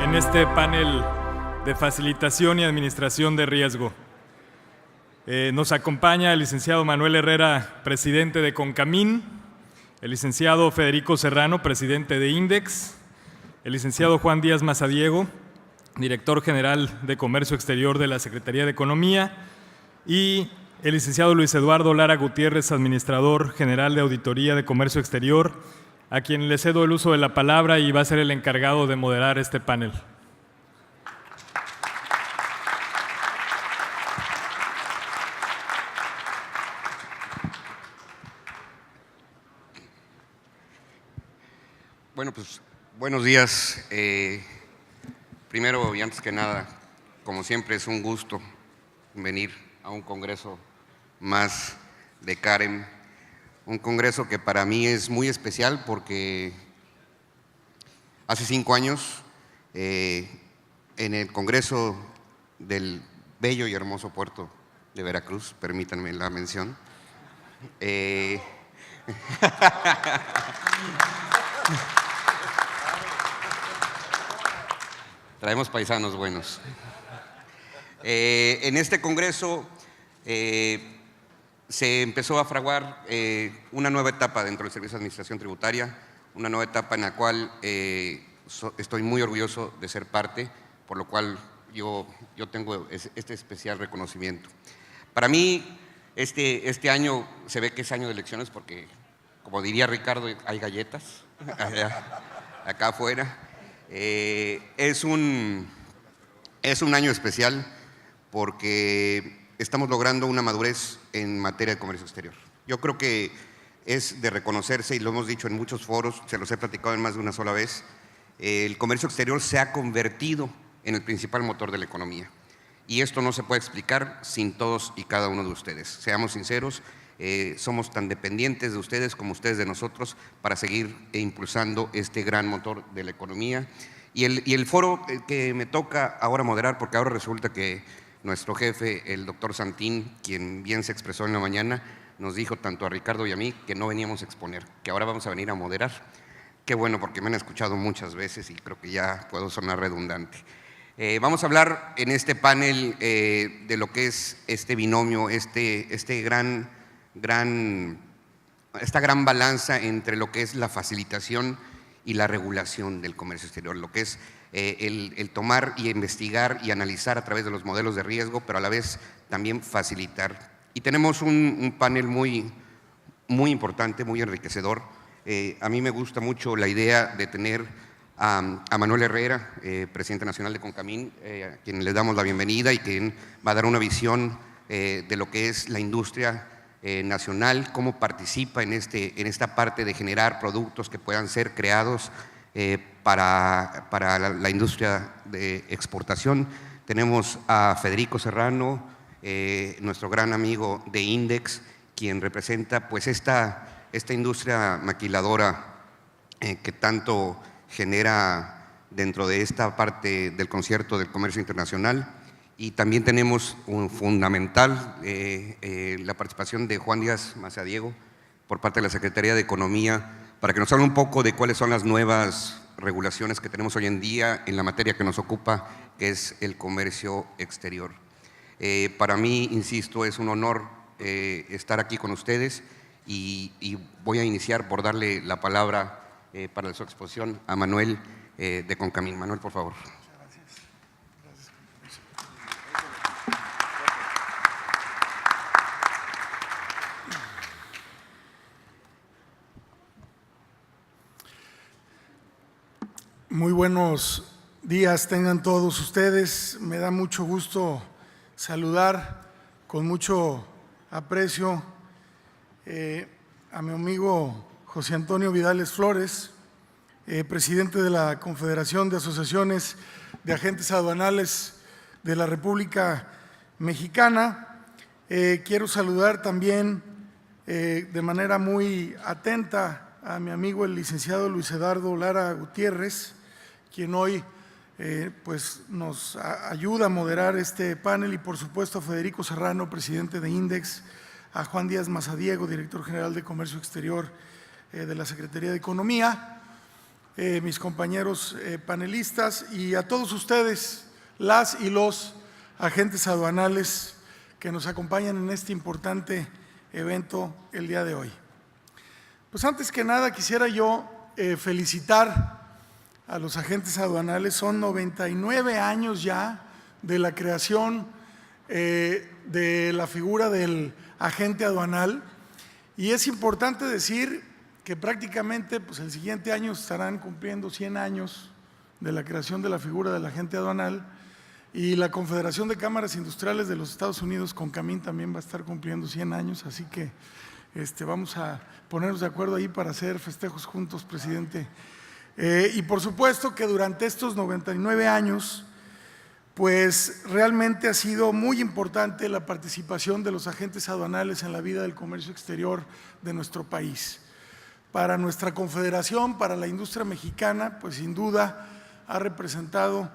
en este panel de facilitación y administración de riesgo. Nos acompaña el licenciado Manuel Herrera, presidente de Concamín, el licenciado Federico Serrano, presidente de INDEX, el licenciado Juan Díaz Mazadiego, director general de Comercio Exterior de la Secretaría de Economía, y el licenciado Luis Eduardo Lara Gutiérrez, administrador general de Auditoría de Comercio Exterior, a quien le cedo el uso de la palabra y va a ser el encargado de moderar este panel. Bueno, pues buenos días. Primero y antes que nada, como siempre, es un gusto venir a un congreso más de CAREM, un congreso que para mí es muy especial porque hace 5 años, en el congreso del bello y hermoso puerto de Veracruz, permítanme la mención, traemos paisanos buenos. En este congreso se empezó a fraguar una nueva etapa dentro del Servicio de Administración Tributaria, una nueva etapa en la cual estoy muy orgulloso de ser parte, por lo cual yo tengo este especial reconocimiento. Para mí, este año se ve que es año de elecciones porque, como diría Ricardo, hay galletas acá afuera. Es un año especial porque estamos logrando una madurez en materia de comercio exterior. Yo creo que es de reconocerse, y lo hemos dicho en muchos foros, se los he platicado en más de una sola vez, el comercio exterior se ha convertido en el principal motor de la economía. Y esto no se puede explicar sin todos y cada uno de ustedes. Seamos sinceros, somos tan dependientes de ustedes como ustedes de nosotros para seguir impulsando este gran motor de la economía. Y el foro que me toca ahora moderar, porque ahora resulta que nuestro jefe, el doctor Santín, quien bien se expresó en la mañana, nos dijo tanto a Ricardo y a mí que no veníamos a exponer, que ahora vamos a venir a moderar. Qué bueno, porque me han escuchado muchas veces y creo que ya puedo sonar redundante. Vamos a hablar en este panel de lo que es este binomio, esta gran balanza entre lo que es la facilitación y la regulación del comercio exterior, lo que es el tomar y investigar y analizar a través de los modelos de riesgo, pero a la vez también facilitar. Y tenemos un panel muy importante, muy enriquecedor. A mí me gusta mucho la idea de tener a Manuel Herrera, presidente nacional de Concamín, a quien le damos la bienvenida y quien va a dar una visión de lo que es la industria nacional, cómo participa en esta parte de generar productos que puedan ser creados para la industria de exportación. Tenemos a Federico Serrano, nuestro gran amigo de INDEX, quien representa pues esta industria maquiladora que tanto genera dentro de esta parte del concierto del comercio internacional. Y también tenemos un fundamental, la participación de Juan Díaz Mazadiego por parte de la Secretaría de Economía, para que nos hable un poco de cuáles son las nuevas regulaciones que tenemos hoy en día en la materia que nos ocupa, que es el comercio exterior. Para mí, insisto, es un honor estar aquí con ustedes y voy a iniciar por darle la palabra para su exposición a Manuel de Concamín. Manuel, por favor. Muy buenos días tengan todos ustedes. Me da mucho gusto saludar con mucho aprecio a mi amigo José Antonio Vidales Flores, presidente de la Confederación de Asociaciones de Agentes Aduanales de la República Mexicana. Quiero saludar también de manera muy atenta a mi amigo el licenciado Luis Eduardo Lara Gutiérrez, quien hoy pues nos ayuda a moderar este panel, y por supuesto a Federico Serrano, presidente de INDEX, a Juan Díaz Mazadiego, director general de Comercio Exterior de la Secretaría de Economía. mis compañeros panelistas y a todos ustedes, las y los agentes aduanales que nos acompañan en este importante evento el día de hoy. Pues antes que nada quisiera yo felicitar a los agentes aduanales. Son 99 años ya de la creación de la figura del agente aduanal, y es importante decir que prácticamente pues el siguiente año estarán cumpliendo 100 años de la creación de la figura del agente aduanal, y la Confederación de Cámaras Industriales de los Estados Unidos, CONCAMIN, también va a estar cumpliendo 100 años, así que vamos a ponernos de acuerdo ahí para hacer festejos juntos, presidente. Y por supuesto que durante estos 99 años, pues realmente ha sido muy importante la participación de los agentes aduanales en la vida del comercio exterior de nuestro país. Para nuestra confederación, para la industria mexicana, pues sin duda ha representado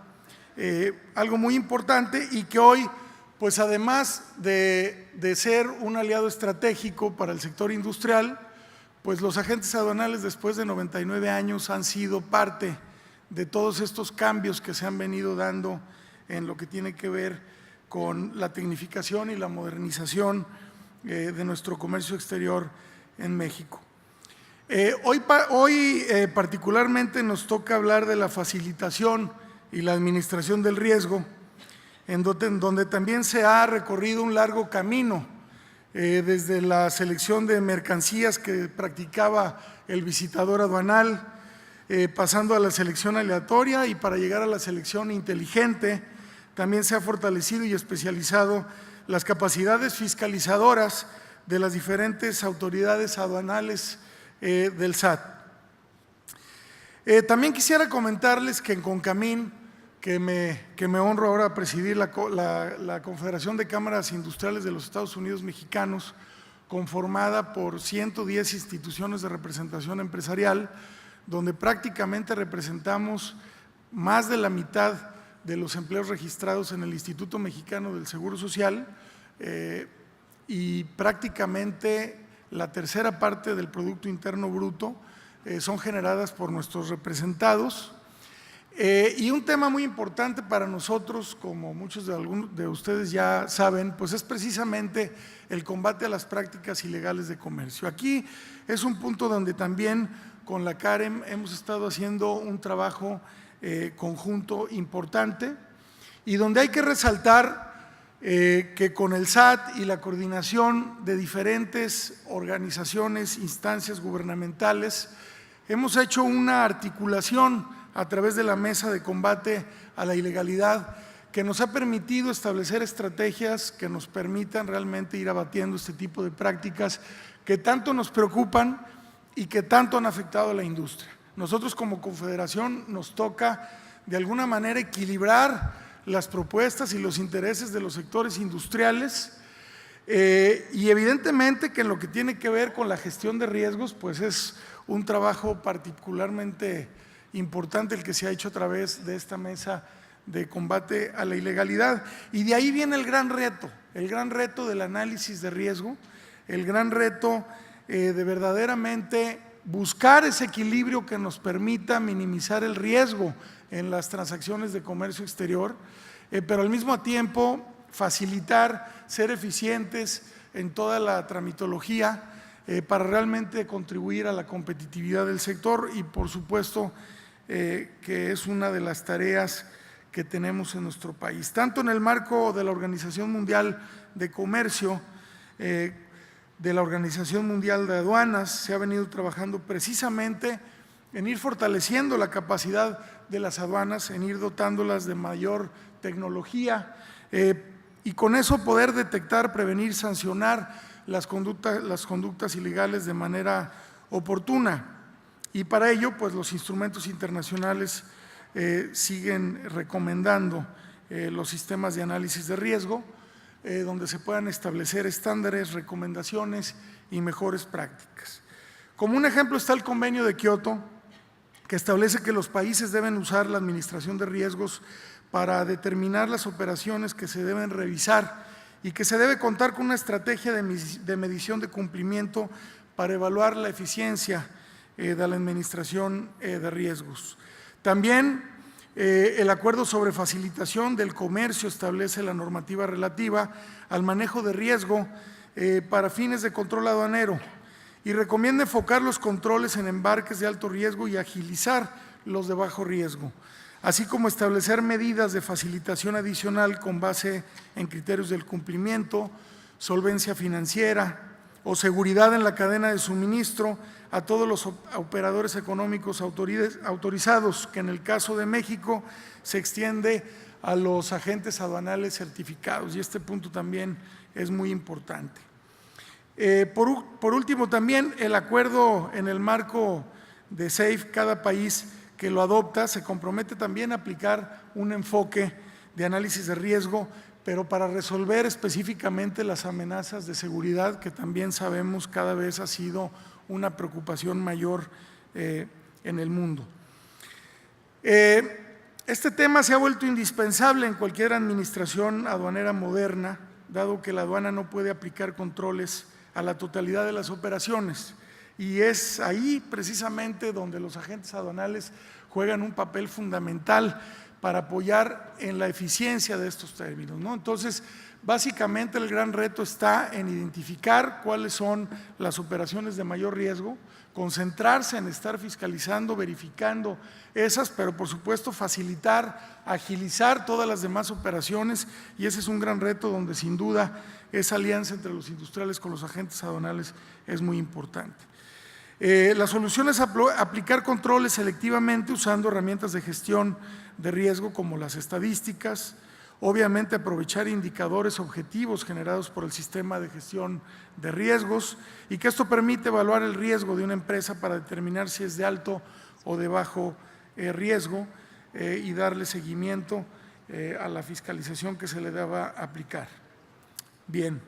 algo muy importante, y que hoy, pues además de ser un aliado estratégico para el sector industrial, pues los agentes aduanales después de 99 años han sido parte de todos estos cambios que se han venido dando en lo que tiene que ver con la tecnificación y la modernización de nuestro comercio exterior en México. Hoy particularmente nos toca hablar de la facilitación y la administración del riesgo, en donde también se ha recorrido un largo camino, desde la selección de mercancías que practicaba el visitador aduanal, pasando a la selección aleatoria, y para llegar a la selección inteligente. También se ha fortalecido y especializado las capacidades fiscalizadoras de las diferentes autoridades aduanales del SAT. También quisiera comentarles que en CONCAMIN, que me honro ahora a presidir la Confederación de Cámaras Industriales de los Estados Unidos Mexicanos, conformada por 110 instituciones de representación empresarial, donde prácticamente representamos más de la mitad de los empleos registrados en el Instituto Mexicano del Seguro Social, y prácticamente la tercera parte del Producto Interno Bruto son generadas por nuestros representados. Y un tema muy importante para nosotros, como muchos de ustedes ya saben, pues es precisamente el combate a las prácticas ilegales de comercio. Aquí es un punto donde también con la CAREM hemos estado haciendo un trabajo conjunto importante, y donde hay que resaltar que con el SAT y la coordinación de diferentes organizaciones, instancias gubernamentales, hemos hecho una articulación a través de la Mesa de Combate a la Ilegalidad, que nos ha permitido establecer estrategias que nos permitan realmente ir abatiendo este tipo de prácticas que tanto nos preocupan y que tanto han afectado a la industria. Nosotros como confederación nos toca de alguna manera equilibrar las propuestas y los intereses de los sectores industriales, y evidentemente que en lo que tiene que ver con la gestión de riesgos, pues es un trabajo particularmente importante el que se ha hecho a través de esta Mesa de Combate a la Ilegalidad. Y de ahí viene el gran reto del análisis de riesgo, el gran reto de verdaderamente buscar ese equilibrio que nos permita minimizar el riesgo en las transacciones de comercio exterior, pero al mismo tiempo facilitar, ser eficientes en toda la tramitología para realmente contribuir a la competitividad del sector, y por supuesto que es una de las tareas que tenemos en nuestro país. Tanto en el marco de la Organización Mundial de Comercio, de la Organización Mundial de Aduanas, se ha venido trabajando precisamente en ir fortaleciendo la capacidad de las aduanas, en ir dotándolas de mayor tecnología, y con eso poder detectar, prevenir, sancionar las conductas ilegales de manera oportuna. Y para ello, pues los instrumentos internacionales siguen recomendando los sistemas de análisis de riesgo, donde se puedan establecer estándares, recomendaciones y mejores prácticas. Como un ejemplo está el Convenio de Kioto, que establece que los países deben usar la administración de riesgos para determinar las operaciones que se deben revisar, y que se debe contar con una estrategia de medición de cumplimiento para evaluar la eficiencia de la administración de riesgos. También el acuerdo sobre facilitación del comercio establece la normativa relativa al manejo de riesgo para fines de control aduanero y recomienda enfocar los controles en embarques de alto riesgo y agilizar los de bajo riesgo, así como establecer medidas de facilitación adicional con base en criterios del cumplimiento, solvencia financiera o seguridad en la cadena de suministro a todos los operadores económicos autorizados, que en el caso de México se extiende a los agentes aduanales certificados, y este punto también es muy importante. Por último, también el acuerdo en el marco de SAFE, cada país que lo adopta se compromete también a aplicar un enfoque de análisis de riesgo, pero para resolver específicamente las amenazas de seguridad, que también sabemos cada vez ha sido una preocupación mayor en el mundo. Este tema se ha vuelto indispensable en cualquier administración aduanera moderna, dado que la aduana no puede aplicar controles a la totalidad de las operaciones, y es ahí precisamente donde los agentes aduanales juegan un papel fundamental para apoyar en la eficiencia de estos términos, ¿no? Entonces, básicamente el gran reto está en identificar cuáles son las operaciones de mayor riesgo, concentrarse en estar fiscalizando, verificando esas, pero por supuesto facilitar, agilizar todas las demás operaciones, y ese es un gran reto donde sin duda esa alianza entre los industriales con los agentes aduanales es muy importante. La solución es aplicar controles selectivamente usando herramientas de gestión de riesgo como las estadísticas, obviamente aprovechar indicadores objetivos generados por el sistema de gestión de riesgos, y que esto permite evaluar el riesgo de una empresa para determinar si es de alto o de bajo riesgo y darle seguimiento a la fiscalización que se le deba aplicar. Bien.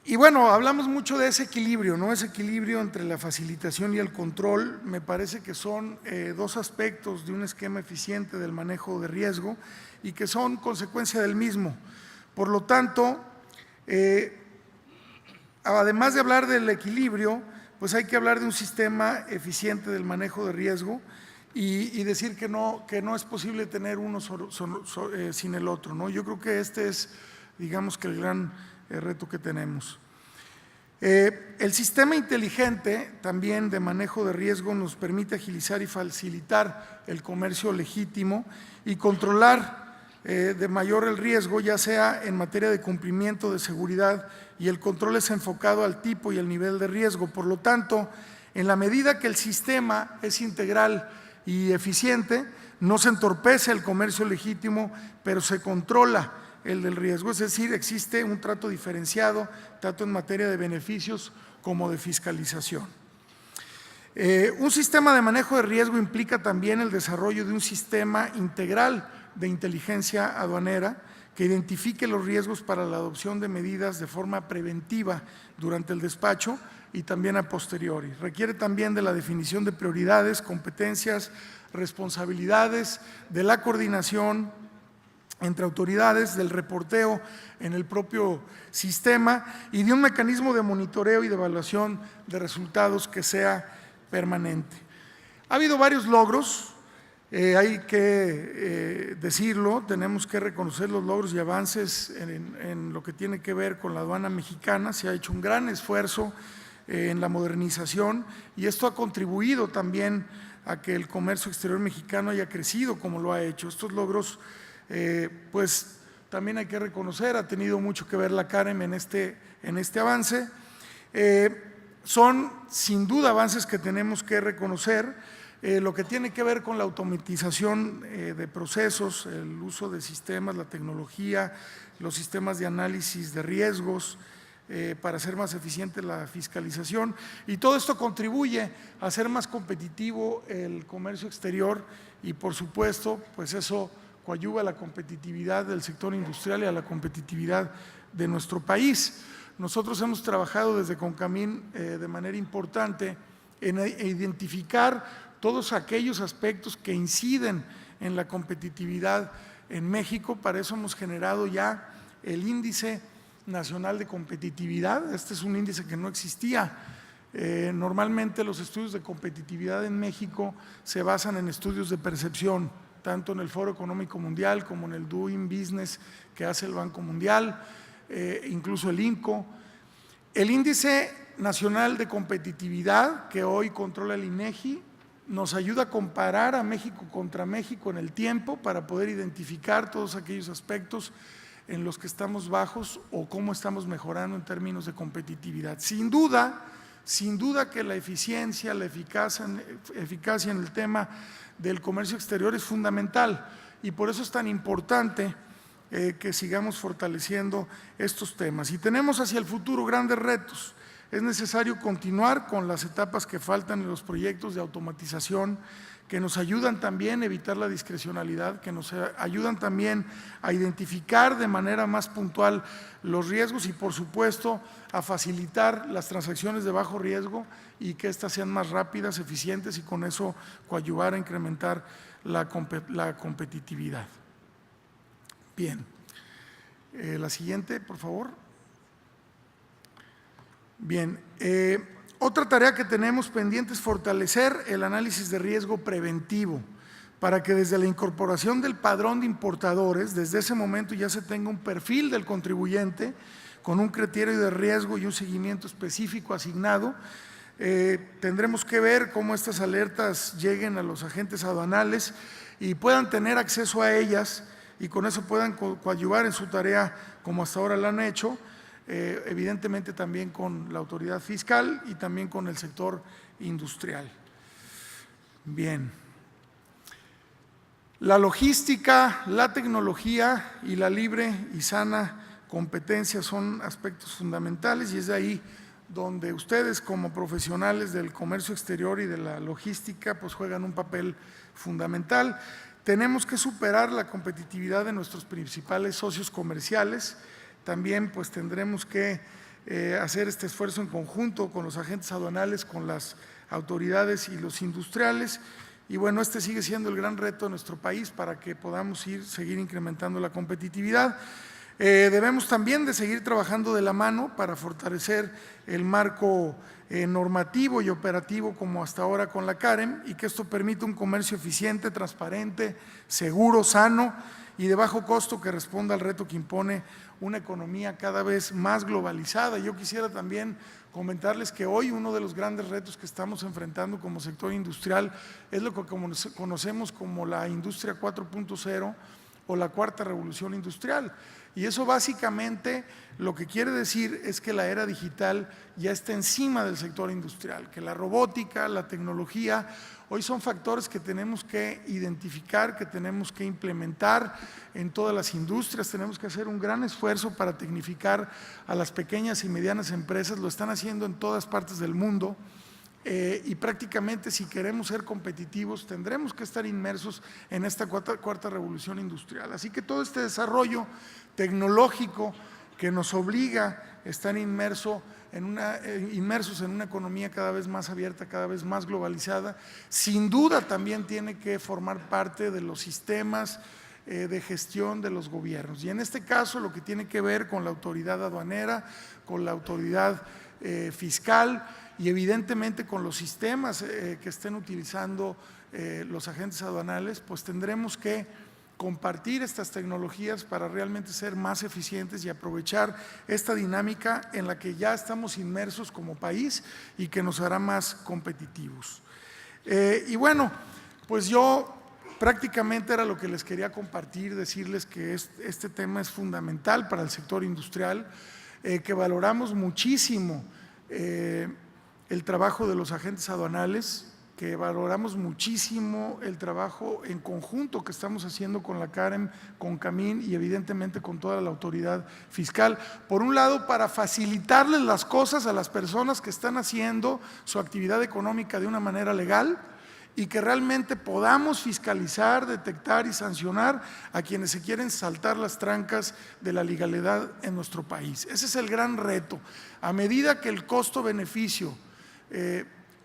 Y bueno, hablamos mucho de ese equilibrio, ¿no? Ese equilibrio entre la facilitación y el control, me parece que son dos aspectos de un esquema eficiente del manejo de riesgo y que son consecuencia del mismo. Por lo tanto, además de hablar del equilibrio, pues hay que hablar de un sistema eficiente del manejo de riesgo y decir que no es posible tener uno sin el otro, ¿no? Yo creo que este es, digamos, que el gran reto que tenemos. El sistema inteligente también de manejo de riesgo nos permite agilizar y facilitar el comercio legítimo y controlar de mayor el riesgo, ya sea en materia de cumplimiento de seguridad, y el control es enfocado al tipo y el nivel de riesgo. Por lo tanto, en la medida que el sistema es integral y eficiente, no se entorpece el comercio legítimo, pero se controla el del riesgo, es decir, existe un trato diferenciado, tanto en materia de beneficios como de fiscalización. Un sistema de manejo de riesgo implica también el desarrollo de un sistema integral de inteligencia aduanera que identifique los riesgos para la adopción de medidas de forma preventiva durante el despacho y también a posteriori. Requiere también de la definición de prioridades, competencias, responsabilidades, de la coordinación entre autoridades, del reporteo en el propio sistema y de un mecanismo de monitoreo y de evaluación de resultados que sea permanente. Ha habido varios logros, hay que decirlo, tenemos que reconocer los logros y avances en lo que tiene que ver con la aduana mexicana. Se ha hecho un gran esfuerzo en la modernización y esto ha contribuido también a que el comercio exterior mexicano haya crecido como lo ha hecho. Estos logros pues también hay que reconocer, ha tenido mucho que ver la CAREM en este avance. Son sin duda avances que tenemos que reconocer. Lo que tiene que ver con la automatización de procesos, el uso de sistemas, la tecnología, los sistemas de análisis de riesgos para hacer más eficiente la fiscalización, y todo esto contribuye a hacer más competitivo el comercio exterior y por supuesto pues eso coadyuva a la competitividad del sector industrial y a la competitividad de nuestro país. Nosotros hemos trabajado desde Concamín de manera importante en identificar todos aquellos aspectos que inciden en la competitividad en México. Para eso hemos generado ya el índice Nacional de Competitividad. Este es un índice que no existía. Normalmente los estudios de competitividad en México se basan en estudios de percepción, tanto en el Foro Económico Mundial como en el Doing Business que hace el Banco Mundial, incluso el INCO. El Índice Nacional de Competitividad, que hoy controla el INEGI, nos ayuda a comparar a México contra México en el tiempo para poder identificar todos aquellos aspectos en los que estamos bajos o cómo estamos mejorando en términos de competitividad. Sin duda que la eficiencia, la eficacia en el tema del comercio exterior es fundamental y por eso es tan importante que sigamos fortaleciendo estos temas. Y tenemos hacia el futuro grandes retos. Es necesario continuar con las etapas que faltan en los proyectos de automatización, que nos ayudan también a evitar la discrecionalidad, que nos ayudan también a identificar de manera más puntual los riesgos y, por supuesto, a facilitar las transacciones de bajo riesgo y que éstas sean más rápidas, eficientes y con eso coadyuvar a incrementar la competitividad. Bien. La siguiente, por favor. Bien, otra tarea que tenemos pendiente es fortalecer el análisis de riesgo preventivo para que desde la incorporación del padrón de importadores, desde ese momento ya se tenga un perfil del contribuyente con un criterio de riesgo y un seguimiento específico asignado. Tendremos que ver cómo estas alertas lleguen a los agentes aduanales y puedan tener acceso a ellas y con eso puedan coadyuvar en su tarea como hasta ahora la han hecho. Evidentemente también con la autoridad fiscal y también con el sector industrial. Bien. La logística, la tecnología y la libre y sana competencia son aspectos fundamentales y es de ahí donde ustedes como profesionales del comercio exterior y de la logística pues juegan un papel fundamental. Tenemos que superar la competitividad de nuestros principales socios comerciales. También pues tendremos que hacer este esfuerzo en conjunto con los agentes aduanales, con las autoridades y los industriales. Y bueno, este sigue siendo el gran reto de nuestro país para que podamos seguir incrementando la competitividad. Debemos también de seguir trabajando de la mano para fortalecer el marco normativo y operativo como hasta ahora con la CAREM y que esto permita un comercio eficiente, transparente, seguro, sano y de bajo costo que responda al reto que impone una economía cada vez más globalizada. Yo quisiera también comentarles que hoy uno de los grandes retos que estamos enfrentando como sector industrial es lo que conocemos como la industria 4.0 o la cuarta revolución industrial. Y eso básicamente lo que quiere decir es que la era digital ya está encima del sector industrial, que la robótica, la tecnología, hoy son factores que tenemos que identificar, que tenemos que implementar en todas las industrias, tenemos que hacer un gran esfuerzo para tecnificar a las pequeñas y medianas empresas, lo están haciendo en todas partes del mundo. Y prácticamente si queremos ser competitivos tendremos que estar inmersos en esta cuarta revolución industrial. Así que todo este desarrollo tecnológico que nos obliga a estar inmersos en una economía cada vez más abierta, cada vez más globalizada, sin duda también tiene que formar parte de los sistemas de gestión de los gobiernos. Y en este caso lo que tiene que ver con la autoridad aduanera, con la autoridad fiscal y evidentemente con los sistemas que estén utilizando los agentes aduanales, pues tendremos que compartir estas tecnologías para realmente ser más eficientes y aprovechar esta dinámica en la que ya estamos inmersos como país y que nos hará más competitivos. Y bueno, pues yo prácticamente era lo que les quería compartir, decirles que este tema es fundamental para el sector industrial, que valoramos muchísimo el trabajo de los agentes aduanales, que valoramos muchísimo el trabajo en conjunto que estamos haciendo con la CAREM, con CAMIN y evidentemente con toda la autoridad fiscal. Por un lado, para facilitarles las cosas a las personas que están haciendo su actividad económica de una manera legal y que realmente podamos fiscalizar, detectar y sancionar a quienes se quieren saltar las trancas de la legalidad en nuestro país. Ese es el gran reto. A medida que el costo-beneficio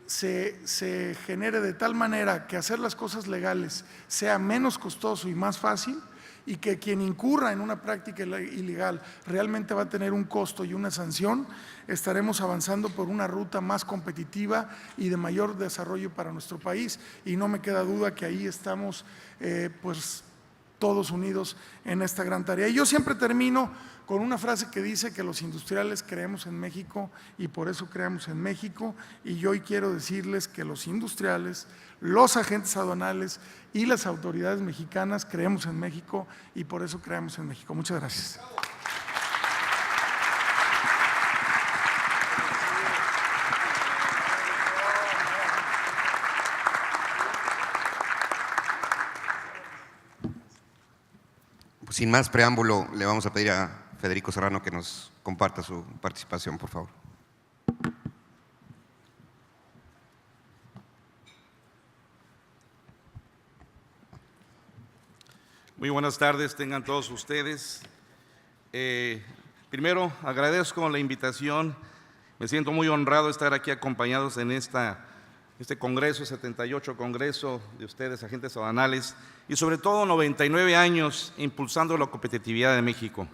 se genere de tal manera que hacer las cosas legales sea menos costoso y más fácil, y que quien incurra en una práctica ilegal realmente va a tener un costo y una sanción, estaremos avanzando por una ruta más competitiva y de mayor desarrollo para nuestro país. Y no me queda duda que ahí estamos pues todos unidos en esta gran tarea. Y yo siempre termino con una frase que dice que los industriales creemos en México y por eso creamos en México, y yo hoy quiero decirles que los industriales, los agentes aduanales y las autoridades mexicanas creemos en México y por eso creamos en México. Muchas gracias. Sin más preámbulo, le vamos a pedir a Federico Serrano que nos comparta su participación, por favor. Muy buenas tardes, tengan todos ustedes. Primero, agradezco la invitación. Me siento muy honrado de estar aquí acompañados en este Congreso, 78 Congreso de ustedes, agentes aduanales, y sobre todo 99 años impulsando la competitividad de México.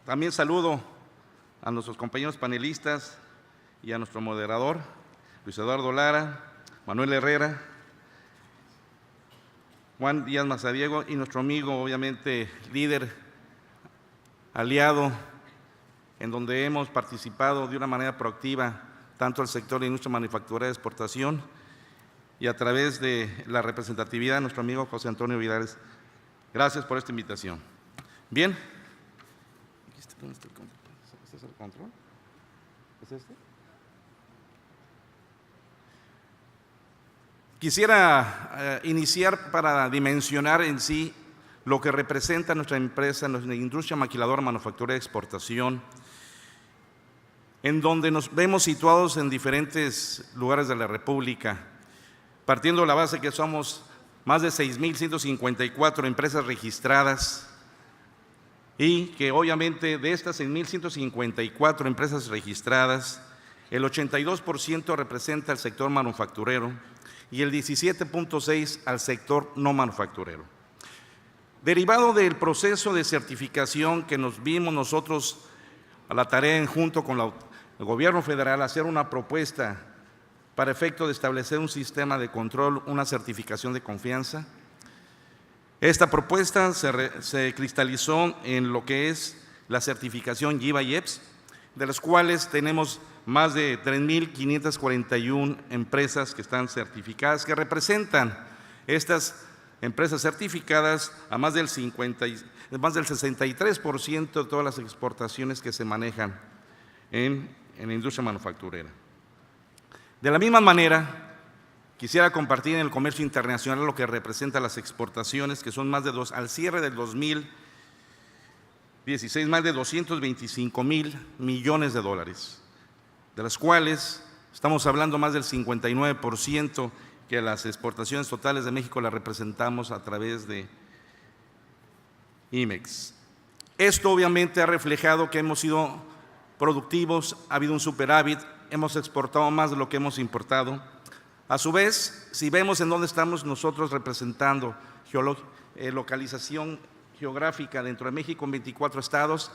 También saludo a nuestros compañeros panelistas y a nuestro moderador, Luis Eduardo Lara, Manuel Herrera, Juan Díaz Mazariego y nuestro amigo, obviamente, líder, aliado, en donde hemos participado de una manera proactiva tanto el sector de la industria manufacturera de exportación y a través de la representatividad de nuestro amigo José Antonio Vidares. Gracias por esta invitación. Bien. ¿Dónde está el control? ¿Este es el control? ¿Es este? Quisiera iniciar para dimensionar en sí lo que representa nuestra empresa, nuestra industria maquiladora, manufacturera de exportación, en donde nos vemos situados en diferentes lugares de la República, partiendo de la base que somos más de 6,154 empresas registradas y que obviamente de estas 6,154 empresas registradas, el 82% representa al sector manufacturero y el 17.6% al sector no manufacturero. Derivado del proceso de certificación que nos vimos nosotros a la tarea junto con el Gobierno federal hacer una propuesta para efecto de establecer un sistema de control, una certificación de confianza. Esta propuesta se cristalizó en lo que es la certificación GIVA-IEPS, de las cuales tenemos más de 3,541 empresas que están certificadas, que representan estas empresas certificadas a más del 63% de todas las exportaciones que se manejan en la industria manufacturera. De la misma manera, quisiera compartir en el comercio internacional lo que representa las exportaciones, que son al cierre del 2016, más de 225,000 millones de dólares, de las cuales estamos hablando más del 59% que las exportaciones totales de México las representamos a través de IMEX. Esto obviamente ha reflejado que hemos sido productivos, ha habido un superávit, hemos exportado más de lo que hemos importado. A su vez, si vemos en dónde estamos nosotros representando localización geográfica dentro de México en 24 estados,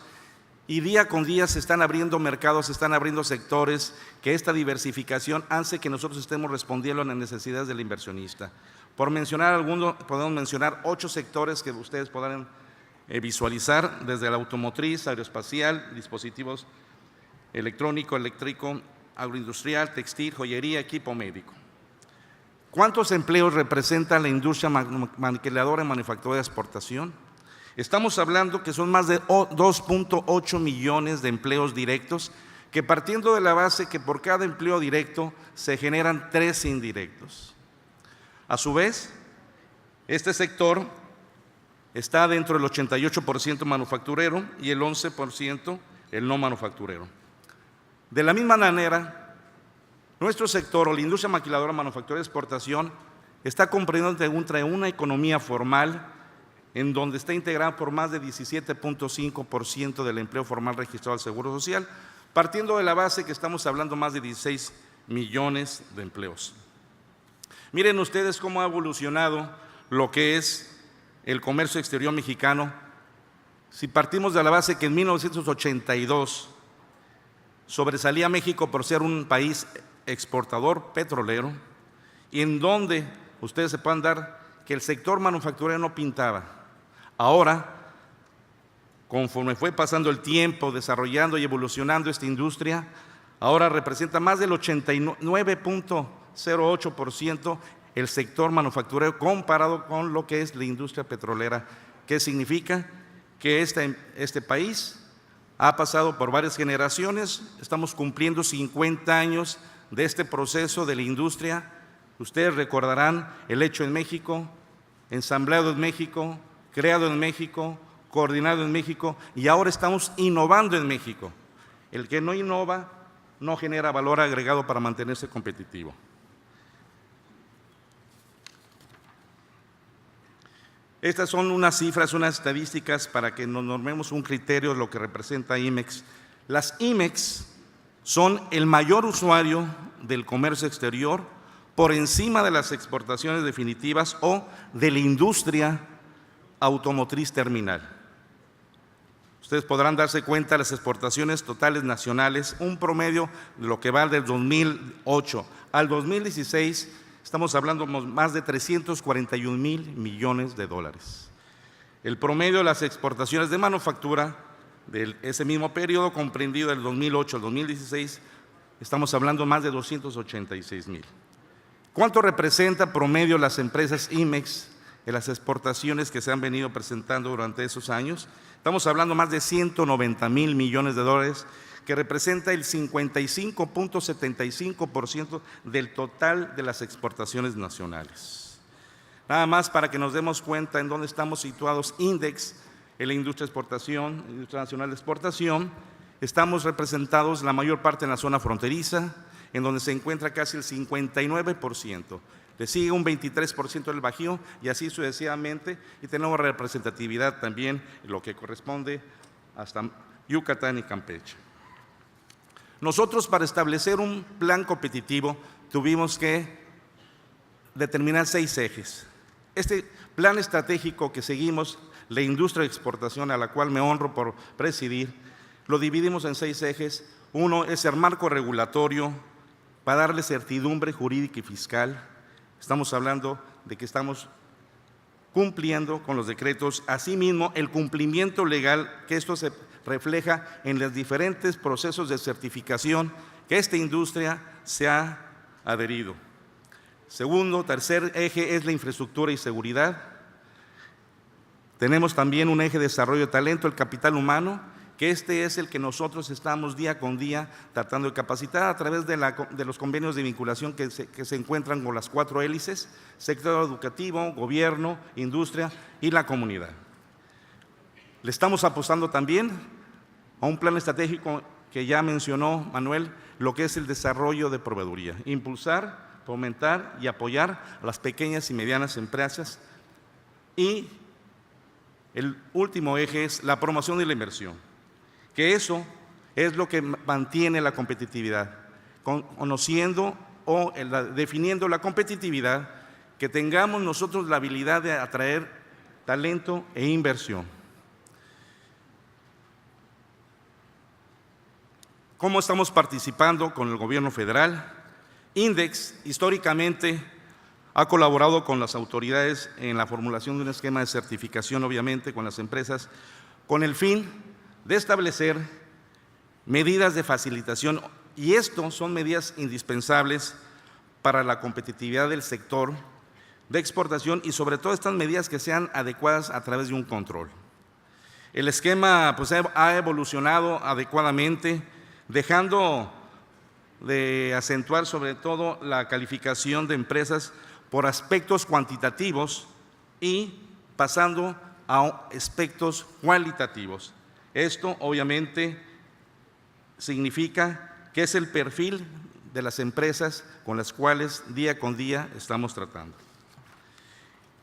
y día con día se están abriendo mercados, se están abriendo sectores, que esta diversificación hace que nosotros estemos respondiendo a las necesidades del inversionista. Por mencionar algunos, podemos mencionar 8 sectores que ustedes podrán visualizar, desde la automotriz, aeroespacial, dispositivos electrónico, eléctrico, agroindustrial, textil, joyería, equipo médico. ¿Cuántos empleos representa la industria maquiladora y manufacturera de exportación? Estamos hablando que son más de 2.8 millones de empleos directos, que partiendo de la base que por cada empleo directo se generan 3 indirectos. A su vez, este sector está dentro del 88% manufacturero y el 11% el no manufacturero. De la misma manera, nuestro sector o la industria maquiladora, manufacturera de exportación está comprendiendo entre una economía formal en donde está integrada por más de 17.5% del empleo formal registrado al Seguro Social, partiendo de la base que estamos hablando más de 16 millones de empleos. Miren ustedes cómo ha evolucionado lo que es el comercio exterior mexicano, si partimos de la base que en 1982 sobresalía México por ser un país exportador petrolero, y en donde ustedes se puedan dar que el sector manufacturero no pintaba. Ahora, conforme fue pasando el tiempo, desarrollando y evolucionando esta industria, ahora representa más del 89.08% el sector manufacturero comparado con lo que es la industria petrolera. ¿Qué significa? Que este país ha pasado por varias generaciones, estamos cumpliendo 50 años de este proceso de la industria. Ustedes recordarán el hecho en México, ensambleado en México, creado en México, coordinado en México, y ahora estamos innovando en México. El que no innova no genera valor agregado para mantenerse competitivo. Estas son unas cifras, unas estadísticas para que nos normemos un criterio de lo que representa IMEX. Las IMEX son el mayor usuario del comercio exterior por encima de las exportaciones definitivas o de la industria automotriz terminal. Ustedes podrán darse cuenta de las exportaciones totales nacionales, un promedio de lo que va del 2008 al 2016, estamos hablando más de 341,000 millones de dólares. El promedio de las exportaciones de manufactura de ese mismo periodo comprendido del 2008 al 2016, estamos hablando más de 286,000. ¿Cuánto representa promedio las empresas IMEX en las exportaciones que se han venido presentando durante esos años? Estamos hablando más de 190,000 millones de dólares, que representa el 55.75% del total de las exportaciones nacionales. Nada más para que nos demos cuenta en dónde estamos situados, INDEX, en la industria de exportación, industria nacional de exportación, estamos representados la mayor parte en la zona fronteriza, en donde se encuentra casi el 59%. Le sigue un 23% del Bajío y así sucesivamente, y tenemos representatividad también en lo que corresponde hasta Yucatán y Campeche. Nosotros, para establecer un plan competitivo, tuvimos que determinar 6 ejes. Este plan estratégico que seguimos, la industria de exportación, a la cual me honro por presidir, lo dividimos en 6 ejes. Uno es el marco regulatorio para darle certidumbre jurídica y fiscal. Estamos hablando de que estamos cumpliendo con los decretos. Asimismo, el cumplimiento legal, que esto se refleja en los diferentes procesos de certificación que esta industria se ha adherido. Segundo, tercer eje es la infraestructura y seguridad. Tenemos también un eje de desarrollo de talento, el capital humano, que este es el que nosotros estamos día con día tratando de capacitar a través de los convenios de vinculación que se encuentran con las 4 hélices: sector educativo, gobierno, industria y la comunidad. Le estamos apostando también a un plan estratégico que ya mencionó Manuel, lo que es el desarrollo de proveeduría, impulsar, fomentar y apoyar a las pequeñas y medianas empresas. Y el último eje es la promoción de la inversión, que eso es lo que mantiene la competitividad, conociendo o definiendo la competitividad, que tengamos nosotros la habilidad de atraer talento e inversión. ¿Cómo estamos participando con el gobierno federal? INDEX históricamente ha colaborado con las autoridades en la formulación de un esquema de certificación, obviamente con las empresas, con el fin de establecer medidas de facilitación, y esto son medidas indispensables para la competitividad del sector de exportación, y sobre todo estas medidas que sean adecuadas a través de un control. El esquema pues, ha evolucionado adecuadamente, dejando de acentuar sobre todo la calificación de empresas por aspectos cuantitativos y pasando a aspectos cualitativos. Esto obviamente significa que es el perfil de las empresas con las cuales día con día estamos tratando.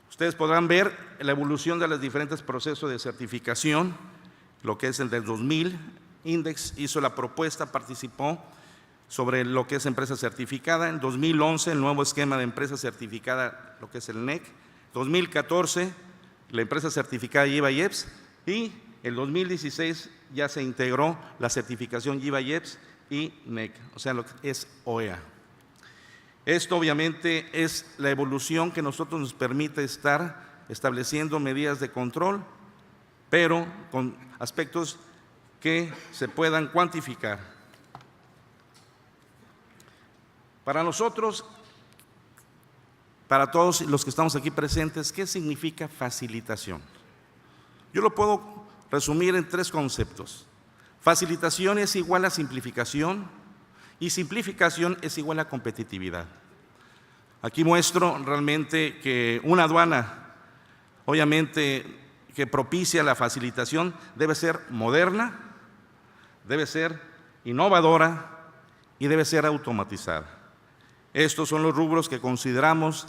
Ustedes podrán ver la evolución de los diferentes procesos de certificación, lo que es el del 2000, INDEX hizo la propuesta, participó sobre lo que es empresa certificada. En 2011, el nuevo esquema de empresa certificada, lo que es el NEC. 2014, la empresa certificada IVA-IEPS, y el 2016 ya se integró la certificación IVA-IEPS y NEC, o sea, lo que es OEA. Esto obviamente es la evolución que nosotros nos permite estar estableciendo medidas de control, pero con aspectos que se puedan cuantificar. Para nosotros, para todos los que estamos aquí presentes, ¿qué significa facilitación? Yo lo puedo resumir en 3 conceptos. Facilitación es igual a simplificación y simplificación es igual a competitividad. Aquí muestro realmente que una aduana, obviamente, que propicia la facilitación debe ser moderna, debe ser innovadora y debe ser automatizada. Estos son los rubros que consideramos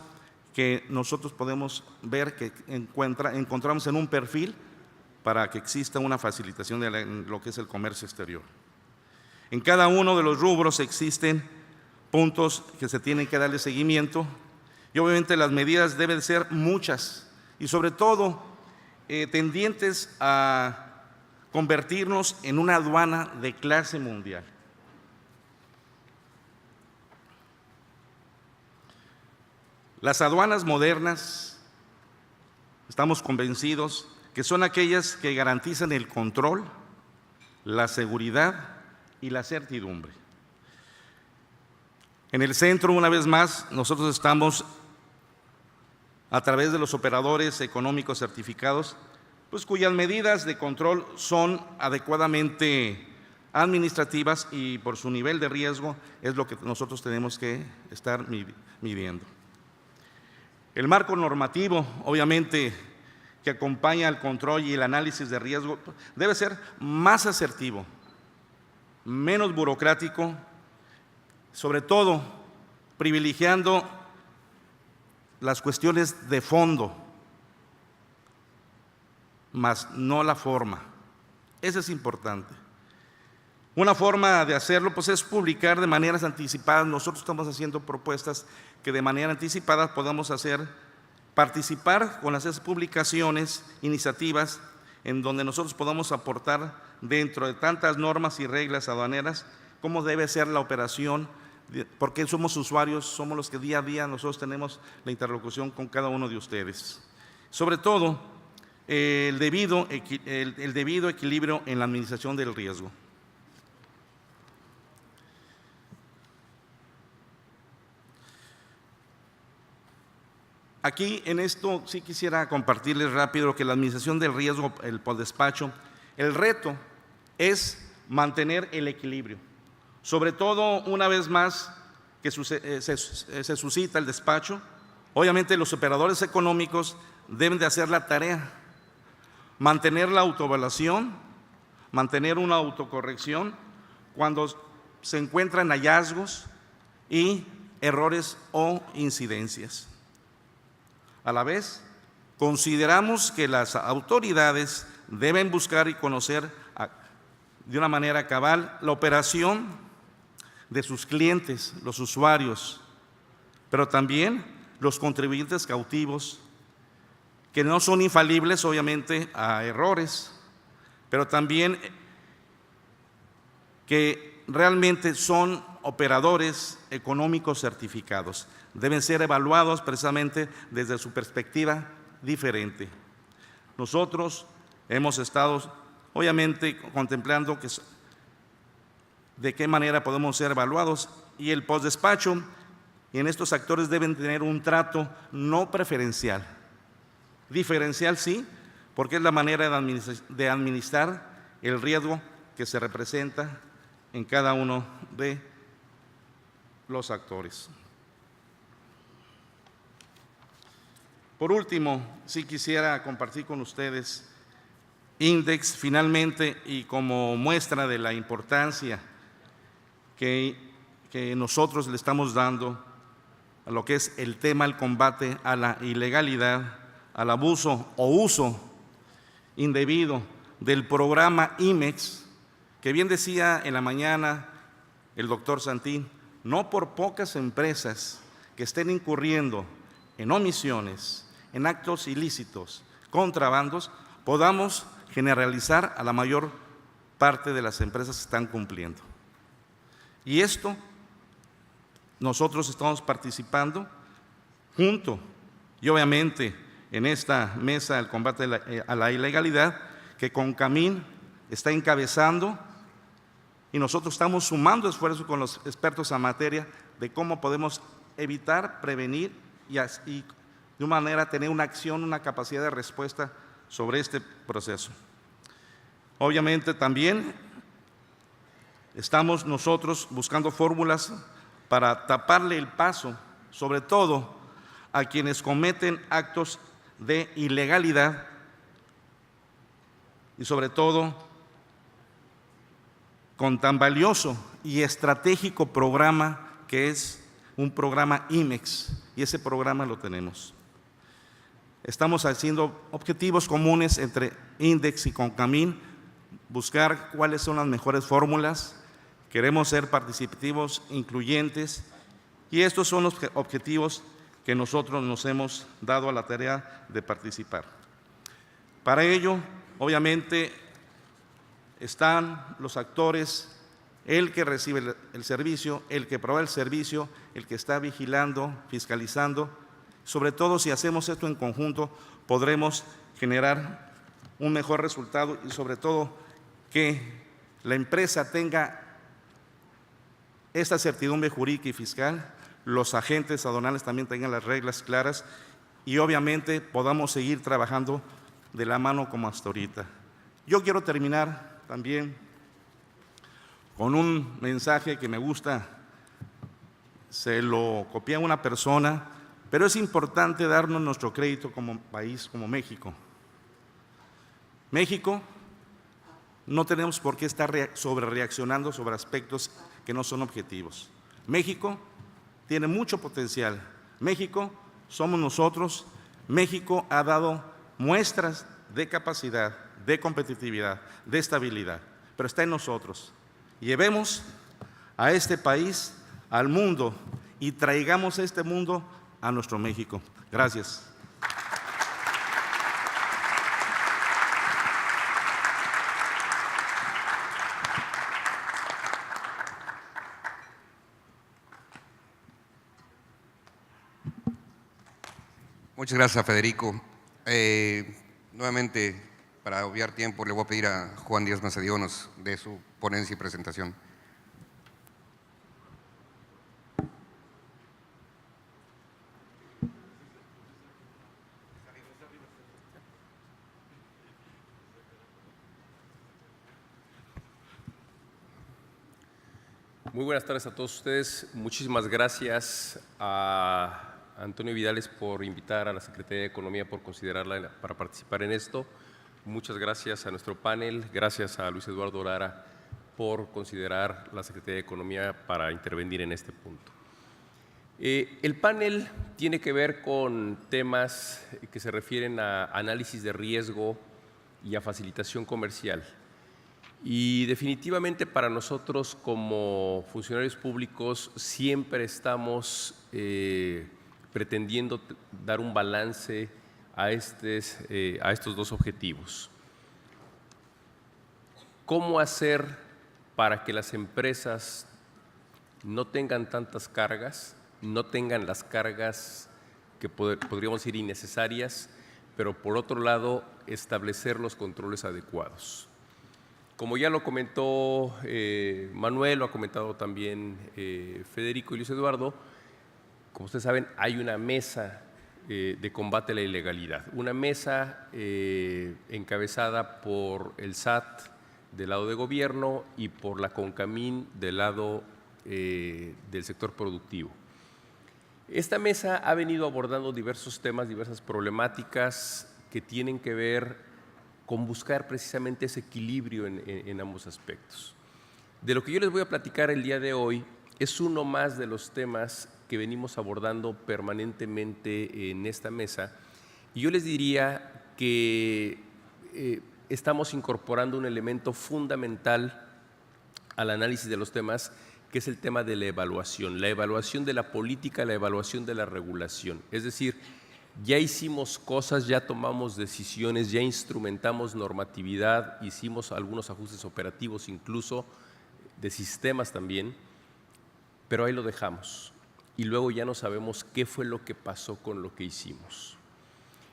que nosotros podemos ver que encontramos en un perfil para que exista una facilitación de lo que es el comercio exterior. En cada uno de los rubros existen puntos que se tienen que darle seguimiento y obviamente las medidas deben ser muchas y sobre todo tendientes a convertirnos en una aduana de clase mundial. Las aduanas modernas, estamos convencidos que son aquellas que garantizan el control, la seguridad y la certidumbre. En el centro, una vez más, nosotros estamos a través de los operadores económicos certificados, pues cuyas medidas de control son adecuadamente administrativas y por su nivel de riesgo es lo que nosotros tenemos que estar midiendo. El marco normativo, obviamente, que acompaña al control y el análisis de riesgo, debe ser más asertivo, menos burocrático, sobre todo privilegiando las cuestiones de fondo, más no la forma. Eso es importante. Una forma de hacerlo pues, es publicar de maneras anticipadas. Nosotros estamos haciendo propuestas que de manera anticipada podamos participar con esas publicaciones, iniciativas, en donde nosotros podamos aportar dentro de tantas normas y reglas aduaneras cómo debe ser la operación, porque somos usuarios, somos los que día a día nosotros tenemos la interlocución con cada uno de ustedes. Sobre todo, el debido equilibrio en la administración del riesgo. Aquí en esto sí quisiera compartirles rápido que la administración del riesgo, el posdespacho, el reto es mantener el equilibrio. Sobre todo, una vez más que se suscita el despacho, obviamente los operadores económicos deben de hacer la tarea, mantener la autoevaluación, mantener una autocorrección cuando se encuentran hallazgos y errores o incidencias. A la vez, consideramos que las autoridades deben buscar y conocer de una manera cabal la operación de sus clientes, los usuarios, pero también los contribuyentes cautivos, que no son infalibles obviamente a errores, pero también que realmente son operadores económicos certificados. Deben ser evaluados precisamente desde su perspectiva diferente. Nosotros hemos estado obviamente contemplando de qué manera podemos ser evaluados y el postdespacho y en estos actores deben tener un trato no preferencial. Diferencial sí, porque es la manera de administrar el riesgo que se representa en cada uno de los actores. Por último, sí quisiera compartir con ustedes INDEX finalmente y como muestra de la importancia que nosotros le estamos dando a lo que es el tema del combate a la ilegalidad, al abuso o uso indebido del programa IMEX, que bien decía en la mañana el doctor Santín, no por pocas empresas que estén incurriendo en omisiones, en actos ilícitos, contrabandos, podamos generalizar a la mayor parte de las empresas que están cumpliendo. Y esto nosotros estamos participando junto y obviamente en esta mesa del combate a la ilegalidad que CONCAMIN está encabezando, y nosotros estamos sumando esfuerzos con los expertos en materia de cómo podemos evitar, prevenir y de una manera tener una acción, una capacidad de respuesta sobre este proceso. Obviamente también estamos nosotros buscando fórmulas para taparle el paso, sobre todo a quienes cometen actos de ilegalidad y sobre todo con tan valioso y estratégico programa que es un programa IMEX, y ese programa lo tenemos. Estamos haciendo objetivos comunes entre INDEX y CONCAMIN, buscar cuáles son las mejores fórmulas. Queremos ser participativos, incluyentes, y estos son los objetivos que nosotros nos hemos dado a la tarea de participar. Para ello, obviamente, están los actores, el que recibe el servicio, el que provee el servicio, el que está vigilando, fiscalizando. Sobre todo, si hacemos esto en conjunto, podremos generar un mejor resultado y sobre todo que la empresa tenga esta certidumbre jurídica y fiscal, los agentes aduanales también tengan las reglas claras y obviamente podamos seguir trabajando de la mano como hasta ahorita. Yo quiero terminar también con un mensaje que me gusta, se lo copié a una persona, pero es importante darnos nuestro crédito como país, como México. México, no tenemos por qué estar sobrereaccionando sobre aspectos que no son objetivos. México tiene mucho potencial. México somos nosotros. México ha dado muestras de capacidad, de competitividad, de estabilidad, pero está en nosotros. Llevemos a este país al mundo y traigamos este mundo a nuestro México. Gracias. Muchas gracias, Federico. Nuevamente, para obviar tiempo, le voy a pedir a Juan Díaz Macedío nos dé su ponencia y presentación. Muy buenas tardes a todos ustedes. Muchísimas gracias a Antonio Vidales por invitar a la Secretaría de Economía, por considerarla para participar en esto. Muchas gracias a nuestro panel, gracias a Luis Eduardo Lara por considerar la Secretaría de Economía para intervenir en este punto. El panel tiene que ver con temas que se refieren a análisis de riesgo y a facilitación comercial. Y definitivamente para nosotros como funcionarios públicos siempre estamos pretendiendo dar un balance a estos dos objetivos. ¿Cómo hacer para que las empresas no tengan tantas cargas, no tengan las cargas que podríamos decir innecesarias, pero por otro lado establecer los controles adecuados? Como ya lo comentó Manuel, lo ha comentado también Federico y Luis Eduardo, como ustedes saben, hay una mesa de combate a la ilegalidad, una mesa encabezada por el SAT del lado de gobierno y por la CONCAMIN del lado del sector productivo. Esta mesa ha venido abordando diversos temas, diversas problemáticas que tienen que ver con buscar precisamente ese equilibrio en ambos aspectos. De lo que yo les voy a platicar el día de hoy es uno más de los temas que venimos abordando permanentemente en esta mesa, y yo les diría que estamos incorporando un elemento fundamental al análisis de los temas, que es el tema de la evaluación de la política, la evaluación de la regulación. Es decir, Ya hicimos cosas, ya tomamos decisiones, ya instrumentamos normatividad, hicimos algunos ajustes operativos, incluso de sistemas también, pero ahí lo dejamos. Y luego ya no sabemos qué fue lo que pasó con lo que hicimos.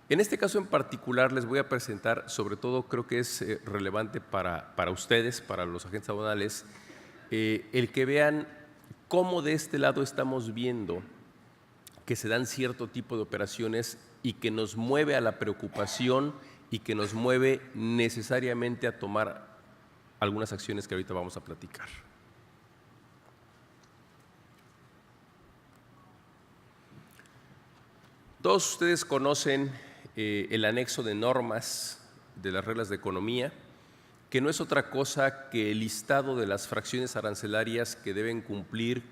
En este caso en particular les voy a presentar, sobre todo creo que es relevante para ustedes, para los agentes aduanales, el que vean cómo de este lado estamos viendo que se dan cierto tipo de operaciones y que nos mueve a la preocupación y que nos mueve necesariamente a tomar algunas acciones que ahorita vamos a platicar. Todos ustedes conocen el anexo de normas de las reglas de economía, que no es otra cosa que el listado de las fracciones arancelarias que deben cumplir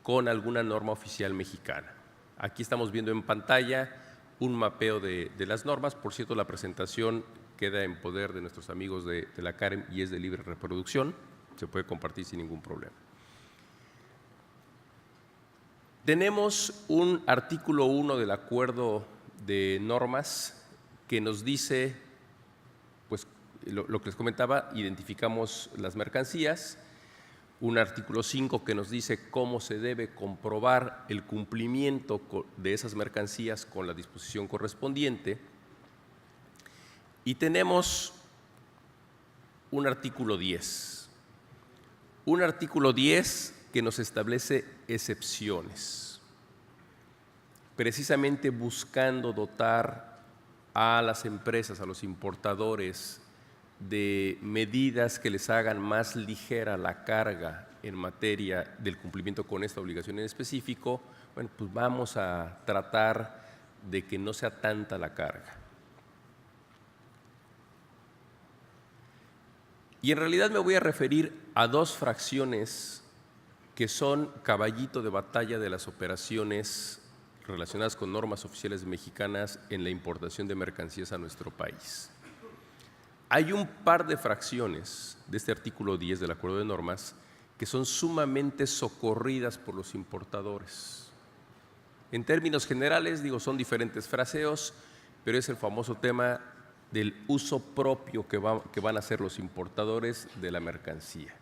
con alguna norma oficial mexicana. Aquí estamos viendo en pantalla un mapeo de las normas. Por cierto, la presentación queda en poder de nuestros amigos de la CAREM y es de libre reproducción. Se puede compartir sin ningún problema. Tenemos un artículo 1 del acuerdo de normas que nos dice, pues lo que les comentaba, identificamos las mercancías. Un artículo 5 que nos dice cómo se debe comprobar el cumplimiento de esas mercancías con la disposición correspondiente. Y tenemos un artículo 10. Un artículo 10 que nos establece excepciones, precisamente buscando dotar a las empresas, a los importadores, de medidas que les hagan más ligera la carga en materia del cumplimiento con esta obligación en específico. Bueno, pues vamos a tratar de que no sea tanta la carga. Y en realidad me voy a referir a dos fracciones que son caballito de batalla de las operaciones relacionadas con normas oficiales mexicanas en la importación de mercancías a nuestro país. Hay un par de fracciones de este artículo 10 del Acuerdo de Normas que son sumamente socorridas por los importadores. En términos generales, digo, son diferentes fraseos, pero es el famoso tema del uso propio que van a hacer los importadores de la mercancía.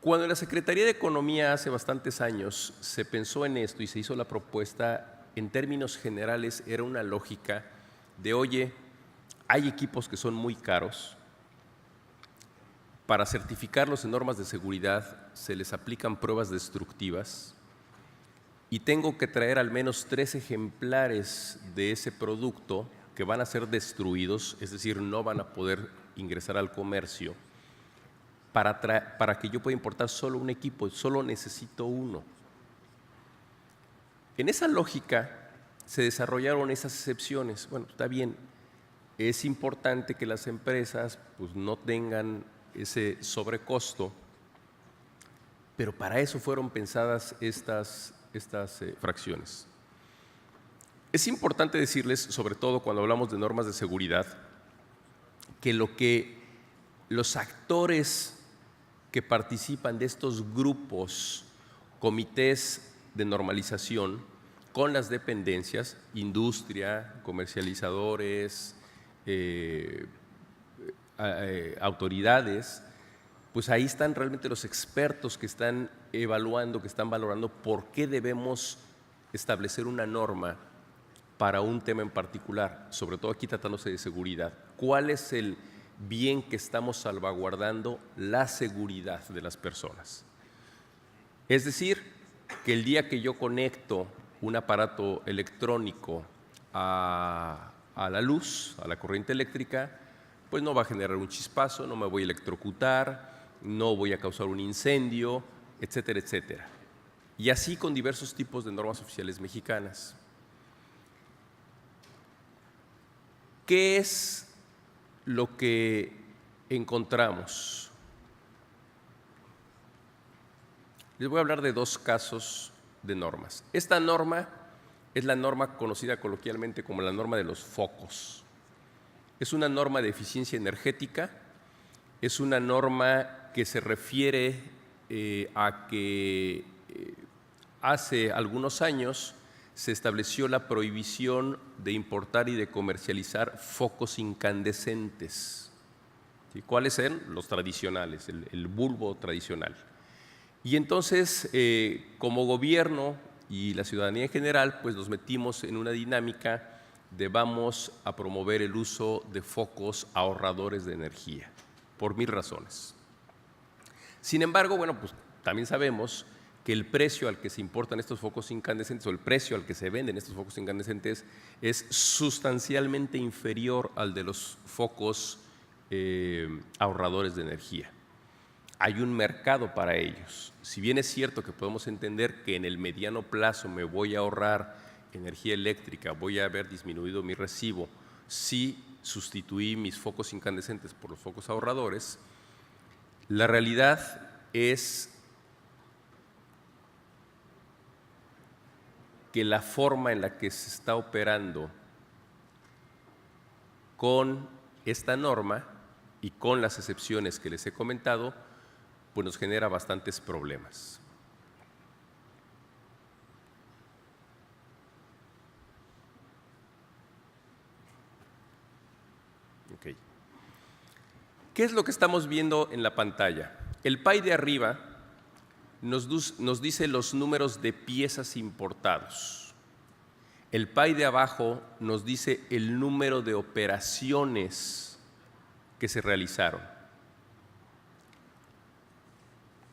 Cuando la Secretaría de Economía hace bastantes años se pensó en esto y se hizo la propuesta, en términos generales era una lógica de, oye, hay equipos que son muy caros, para certificarlos en normas de seguridad se les aplican pruebas destructivas y tengo que traer al menos 3 ejemplares de ese producto que van a ser destruidos, es decir, no van a poder ingresar al comercio, para que yo pueda importar solo un equipo, solo necesito uno. En esa lógica se desarrollaron esas excepciones. Bueno, está bien, es importante que las empresas pues, no tengan ese sobrecosto, pero para eso fueron pensadas estas fracciones. Es importante decirles, sobre todo cuando hablamos de normas de seguridad, que los actores que participan de estos grupos, comités de normalización, con las dependencias, industria, comercializadores, autoridades, pues ahí están realmente los expertos que están evaluando, que están valorando por qué debemos establecer una norma para un tema en particular, sobre todo aquí tratándose de seguridad. ¿Cuál es el bien que estamos salvaguardando? La seguridad de las personas. Es decir, que el día que yo conecto un aparato electrónico a la luz, a la corriente eléctrica, pues no va a generar un chispazo, no me voy a electrocutar, no voy a causar un incendio, etcétera, etcétera. Y así con diversos tipos de normas oficiales mexicanas. ¿Qué es lo que encontramos? Les voy a hablar de 2 casos de normas. Esta norma es la norma conocida coloquialmente como la norma de los focos. Es una norma de eficiencia energética, es una norma que se refiere a que hace algunos años se estableció la prohibición de importar y de comercializar focos incandescentes. ¿Sí? ¿Cuáles eran? Los tradicionales, el bulbo tradicional. Y entonces, como gobierno y la ciudadanía en general, pues nos metimos en una dinámica de vamos a promover el uso de focos ahorradores de energía, por 1000 razones. Sin embargo, bueno, pues también sabemos que el precio al que se importan estos focos incandescentes o el precio al que se venden estos focos incandescentes es sustancialmente inferior al de los focos ahorradores de energía. Hay un mercado para ellos. Si bien es cierto que podemos entender que en el mediano plazo me voy a ahorrar energía eléctrica, voy a haber disminuido mi recibo si sustituí mis focos incandescentes por los focos ahorradores, la realidad es que la forma en la que se está operando con esta norma y con las excepciones que les he comentado, pues nos genera bastantes problemas. Okay. ¿Qué es lo que estamos viendo en la pantalla? El pie de arriba nos dice los números de piezas importados. El pie de abajo nos dice el número de operaciones que se realizaron.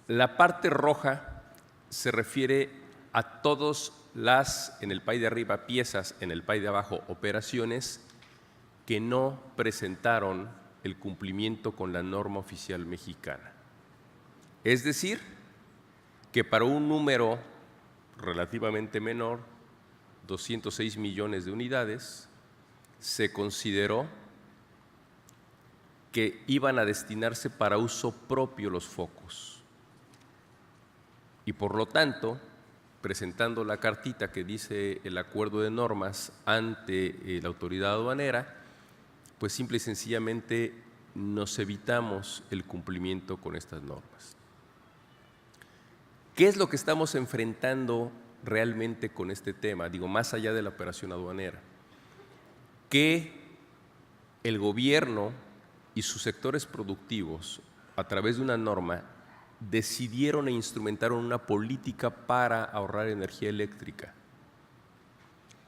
La parte roja se refiere a todas las, en el pie de arriba, piezas, en el pie de abajo, operaciones que no presentaron el cumplimiento con la norma oficial mexicana. Es decir, que para un número relativamente menor, 206 millones de unidades, se consideró que iban a destinarse para uso propio los focos. Y por lo tanto, presentando la cartita que dice el acuerdo de normas ante la autoridad aduanera, pues simple y sencillamente nos evitamos el cumplimiento con estas normas. ¿Qué es lo que estamos enfrentando realmente con este tema? Digo, más allá de la operación aduanera. Que el gobierno y sus sectores productivos, a través de una norma, decidieron e instrumentaron una política para ahorrar energía eléctrica,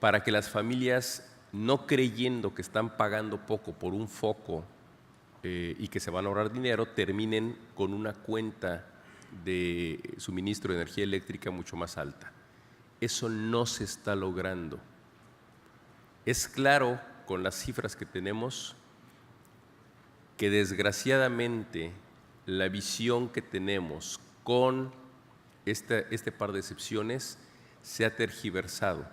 para que las familias, no creyendo que están pagando poco por un foco y que se van a ahorrar dinero, terminen con una cuenta de suministro de energía eléctrica mucho más alta. Eso no se está logrando. Es claro, con las cifras que tenemos, que desgraciadamente la visión que tenemos con este par de excepciones se ha tergiversado.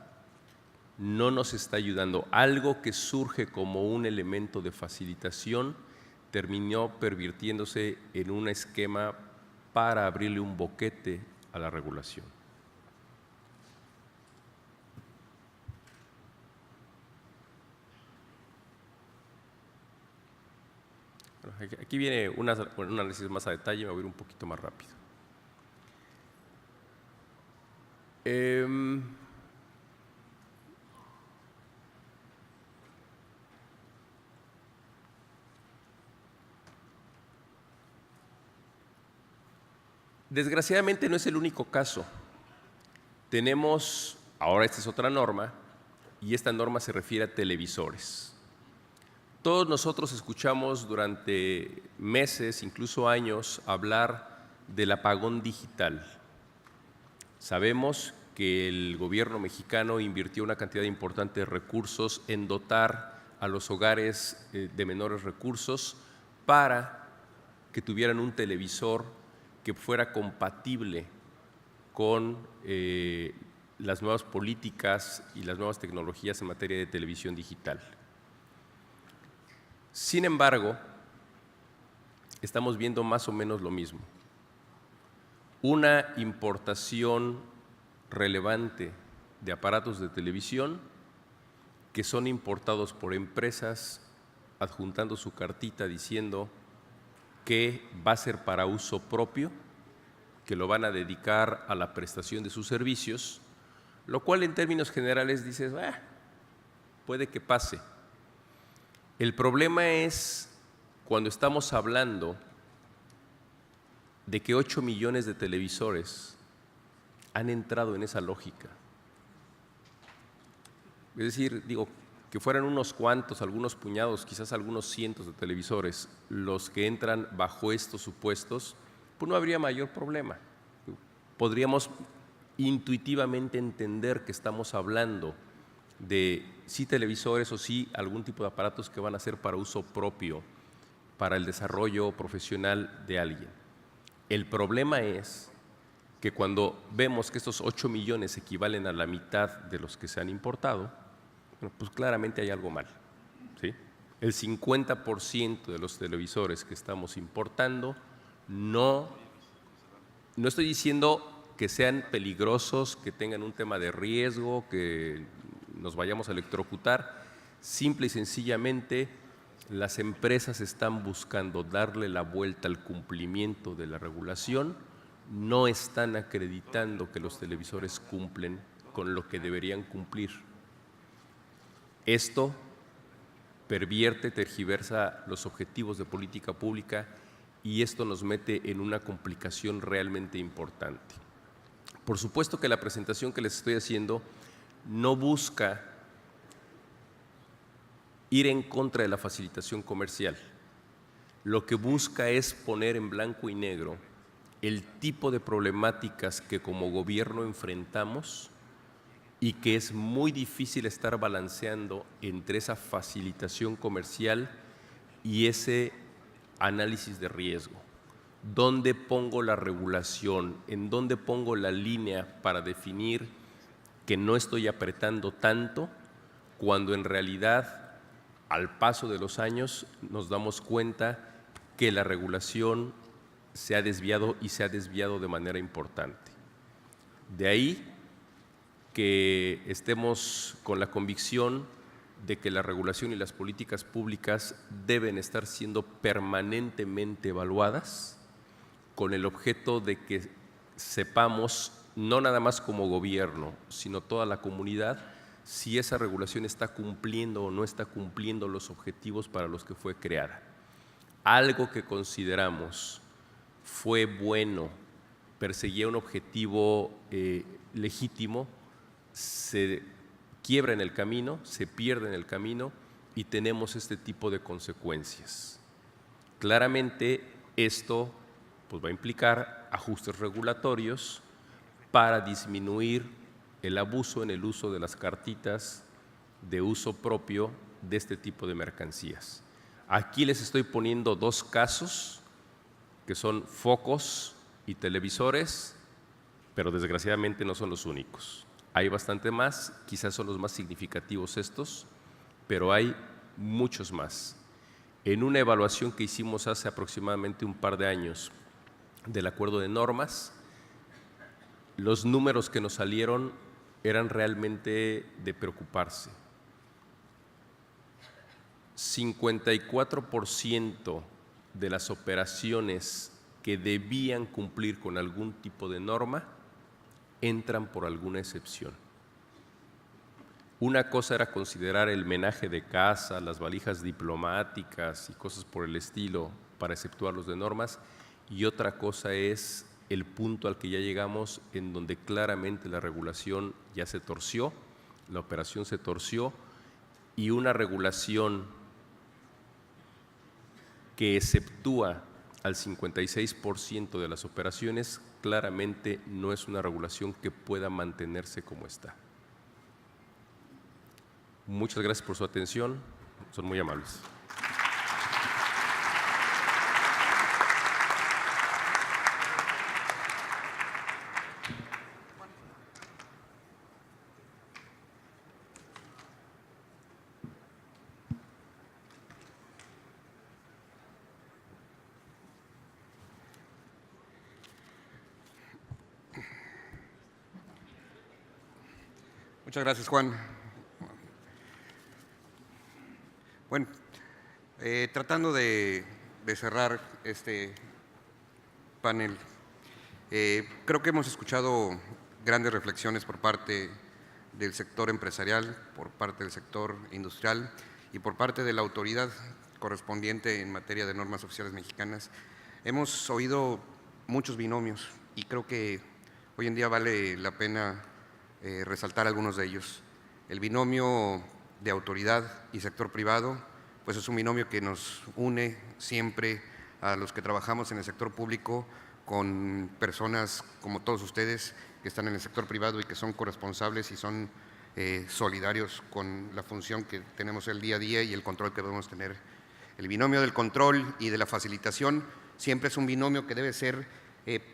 No nos está ayudando. Algo que surge como un elemento de facilitación terminó pervirtiéndose en un esquema para abrirle un boquete a la regulación. Aquí viene un análisis más a detalle, me voy a ir un poquito más rápido. Desgraciadamente no es el único caso. Tenemos, ahora esta es otra norma, y esta norma se refiere a televisores. Todos nosotros escuchamos durante meses, incluso años, hablar del apagón digital. Sabemos que el gobierno mexicano invirtió una cantidad importante de recursos en dotar a los hogares de menores recursos para que tuvieran un televisor que fuera compatible con las nuevas políticas y las nuevas tecnologías en materia de televisión digital. Sin embargo, estamos viendo más o menos lo mismo. Una importación relevante de aparatos de televisión que son importados por empresas adjuntando su cartita diciendo que va a ser para uso propio, que lo van a dedicar a la prestación de sus servicios, lo cual en términos generales dices, puede que pase. El problema es cuando estamos hablando de que 8 millones de televisores han entrado en esa lógica. Es decir, digo, que fueran unos cuantos, algunos puñados, quizás algunos cientos de televisores los que entran bajo estos supuestos, pues no habría mayor problema. Podríamos intuitivamente entender que estamos hablando de sí televisores o sí algún tipo de aparatos que van a ser para uso propio, para el desarrollo profesional de alguien. El problema es que cuando vemos que estos 8 millones equivalen a la mitad de los que se han importado, bueno, pues claramente hay algo mal, ¿sí? El 50% de los televisores que estamos importando no estoy diciendo que sean peligrosos, que tengan un tema de riesgo, que nos vayamos a electrocutar. Simple y sencillamente, las empresas están buscando darle la vuelta al cumplimiento de la regulación, no están acreditando que los televisores cumplen con lo que deberían cumplir. Esto pervierte, tergiversa los objetivos de política pública y esto nos mete en una complicación realmente importante. Por supuesto que la presentación que les estoy haciendo no busca ir en contra de la facilitación comercial. Lo que busca es poner en blanco y negro el tipo de problemáticas que como gobierno enfrentamos y que es muy difícil estar balanceando entre esa facilitación comercial y ese análisis de riesgo. ¿Dónde pongo la regulación? ¿En dónde pongo la línea para definir que no estoy apretando tanto cuando en realidad al paso de los años nos damos cuenta que la regulación se ha desviado y se ha desviado de manera importante? De ahí que estemos con la convicción de que la regulación y las políticas públicas deben estar siendo permanentemente evaluadas con el objeto de que sepamos, no nada más como gobierno, sino toda la comunidad, si esa regulación está cumpliendo o no está cumpliendo los objetivos para los que fue creada. Algo que consideramos fue bueno, perseguía un objetivo legítimo, se quiebra en el camino, se pierde en el camino y tenemos este tipo de consecuencias. Claramente esto pues, va a implicar ajustes regulatorios para disminuir el abuso en el uso de las cartitas de uso propio de este tipo de mercancías. Aquí les estoy poniendo dos casos que son focos y televisores, pero desgraciadamente no son los únicos. Hay bastante más, quizás son los más significativos estos, pero hay muchos más. En una evaluación que hicimos hace aproximadamente un par de años del acuerdo de normas, los números que nos salieron eran realmente de preocuparse. 54% de las operaciones que debían cumplir con algún tipo de norma entran por alguna excepción. Una cosa era considerar el menaje de casa, las valijas diplomáticas y cosas por el estilo para exceptuarlos de normas, y otra cosa es el punto al que ya llegamos en donde claramente la regulación ya se torció, la operación se torció y una regulación que exceptúa al 56% de las operaciones claramente no es una regulación que pueda mantenerse como está. Muchas gracias por su atención, son muy amables. Muchas gracias, Juan. Bueno, tratando de cerrar este panel, creo que hemos escuchado grandes reflexiones por parte del sector empresarial, por parte del sector industrial y por parte de la autoridad correspondiente en materia de normas oficiales mexicanas. Hemos oído muchos binomios y creo que hoy en día vale la pena resaltar algunos de ellos. El binomio de autoridad y sector privado, pues es un binomio que nos une siempre a los que trabajamos en el sector público con personas como todos ustedes que están en el sector privado y que son corresponsables y son solidarios con la función que tenemos el día a día y el control que debemos tener. El binomio del control y de la facilitación siempre es un binomio que debe ser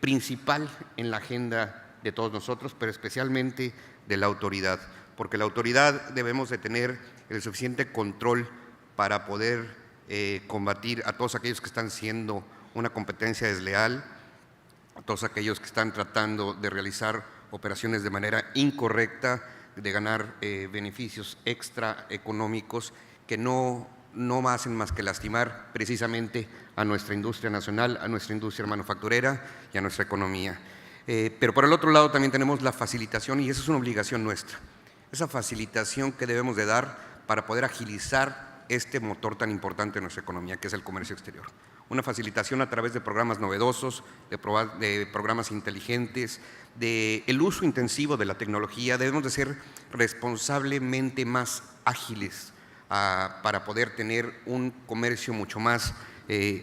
principal en la agenda de todos nosotros, pero especialmente de la autoridad, porque la autoridad debemos de tener el suficiente control para poder combatir a todos aquellos que están siendo una competencia desleal, a todos aquellos que están tratando de realizar operaciones de manera incorrecta, de ganar beneficios extra económicos que no hacen más que lastimar precisamente a nuestra industria nacional, a nuestra industria manufacturera y a nuestra economía. Pero por el otro lado también tenemos la facilitación y esa es una obligación nuestra, esa facilitación que debemos de dar para poder agilizar este motor tan importante de nuestra economía, que es el comercio exterior. Una facilitación a través de programas novedosos, de programas inteligentes, del uso intensivo de la tecnología. Debemos de ser responsablemente más ágiles para poder tener un comercio mucho más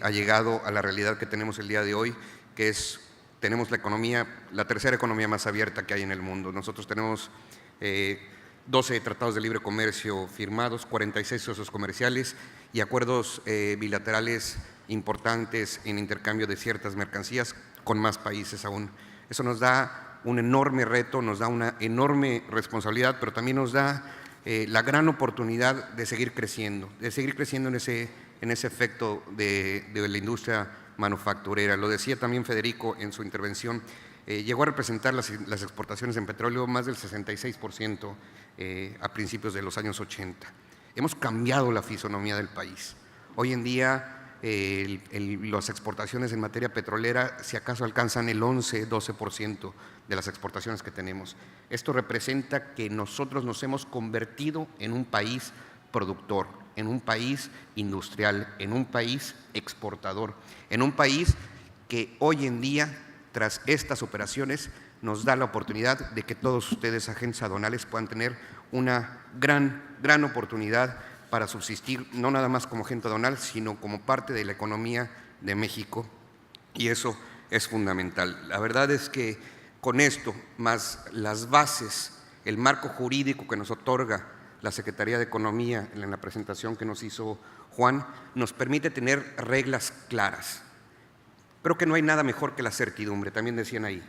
allegado a la realidad que tenemos el día de hoy, que es, tenemos la economía, la tercera economía más abierta que hay en el mundo. Nosotros tenemos 12 tratados de libre comercio firmados, 46 socios comerciales y acuerdos bilaterales importantes en intercambio de ciertas mercancías con más países aún. Eso nos da un enorme reto, nos da una enorme responsabilidad, pero también nos da la gran oportunidad de seguir creciendo en ese efecto de la industria manufacturera. Lo decía también Federico en su intervención, llegó a representar las exportaciones en petróleo más del 66% a principios de los años 80. Hemos cambiado la fisonomía del país. Hoy en día las exportaciones en materia petrolera, si acaso alcanzan el 11-12% de las exportaciones que tenemos. Esto representa que nosotros nos hemos convertido en un país productor, en un país industrial, en un país exportador, en un país que hoy en día, tras estas operaciones, nos da la oportunidad de que todos ustedes, agentes aduanales, puedan tener una gran oportunidad para subsistir, no nada más como agente aduanal, sino como parte de la economía de México, y eso es fundamental. La verdad es que con esto, más las bases, el marco jurídico que nos otorga la Secretaría de Economía en la presentación que nos hizo Juan, nos permite tener reglas claras. Creo que no hay nada mejor que la certidumbre, también decían ahí.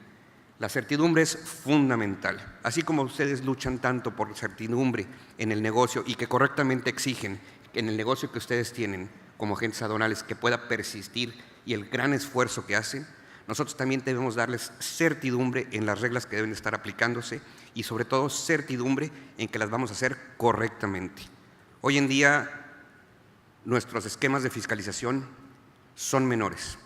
La certidumbre es fundamental. Así como ustedes luchan tanto por certidumbre en el negocio y que correctamente exigen en el negocio que ustedes tienen como agentes aduanales que pueda persistir y el gran esfuerzo que hacen, nosotros también debemos darles certidumbre en las reglas que deben estar aplicándose y sobre todo certidumbre en que las vamos a hacer correctamente. Hoy en día nuestros esquemas de fiscalización son menores.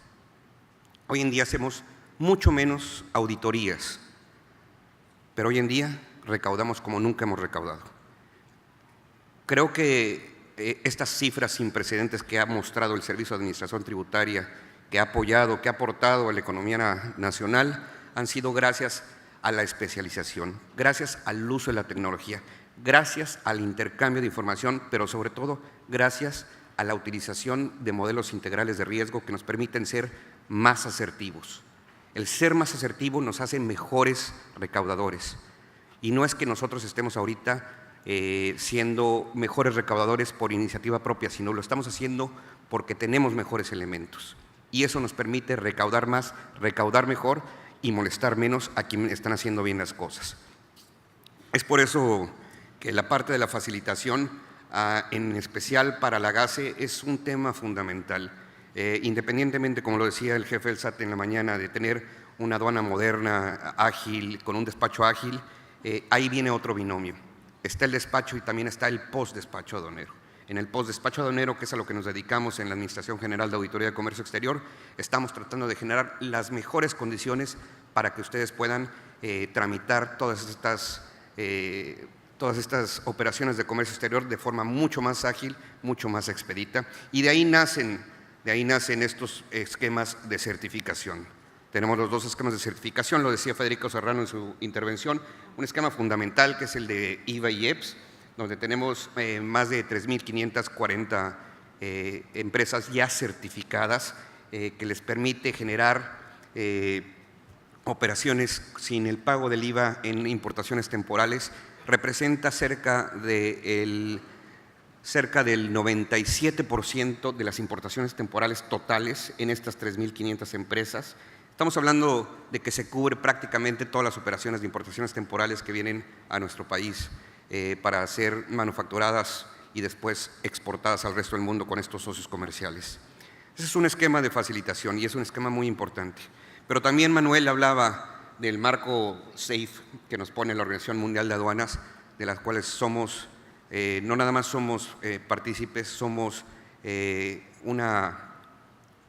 Hoy en día hacemos mucho menos auditorías, pero hoy en día recaudamos como nunca hemos recaudado. Creo que estas cifras sin precedentes que ha mostrado el Servicio de Administración Tributaria, que ha apoyado, que ha aportado a la economía nacional, han sido gracias a la especialización, gracias al uso de la tecnología, gracias al intercambio de información, pero sobre todo gracias a la utilización de modelos integrales de riesgo que nos permiten ser más asertivos. El ser más asertivo nos hace mejores recaudadores. Y no es que nosotros estemos ahorita siendo mejores recaudadores por iniciativa propia, sino lo estamos haciendo porque tenemos mejores elementos. Y eso nos permite recaudar más, recaudar mejor y molestar menos a quienes están haciendo bien las cosas. Es por eso que la parte de la facilitación, en especial para la GACE, es un tema fundamental. Independientemente, como lo decía el jefe del SAT en la mañana, de tener una aduana moderna, ágil, con un despacho ágil, ahí viene otro binomio. Está el despacho y también está el postdespacho aduanero. En el postdespacho aduanero, que es a lo que nos dedicamos en la Administración General de Auditoría de Comercio Exterior, estamos tratando de generar las mejores condiciones para que ustedes puedan tramitar todas estas todas estas operaciones de comercio exterior de forma mucho más ágil, mucho más expedita, y de ahí nacen estos esquemas de certificación. Tenemos los dos esquemas de certificación, lo decía Federico Serrano en su intervención, un esquema fundamental que es el de IVA y EPS, donde tenemos más de 3.540 empresas ya certificadas que les permite generar operaciones sin el pago del IVA en importaciones temporales. Representa cerca del 97% de las importaciones temporales totales en estas 3.500 empresas. Estamos hablando de que se cubre prácticamente todas las operaciones de importaciones temporales que vienen a nuestro país para ser manufacturadas y después exportadas al resto del mundo con estos socios comerciales. Ese es un esquema de facilitación y es un esquema muy importante. Pero también Manuel hablaba del marco SAFE que nos pone la Organización Mundial de Aduanas, de las cuales somos, no nada más somos partícipes, somos una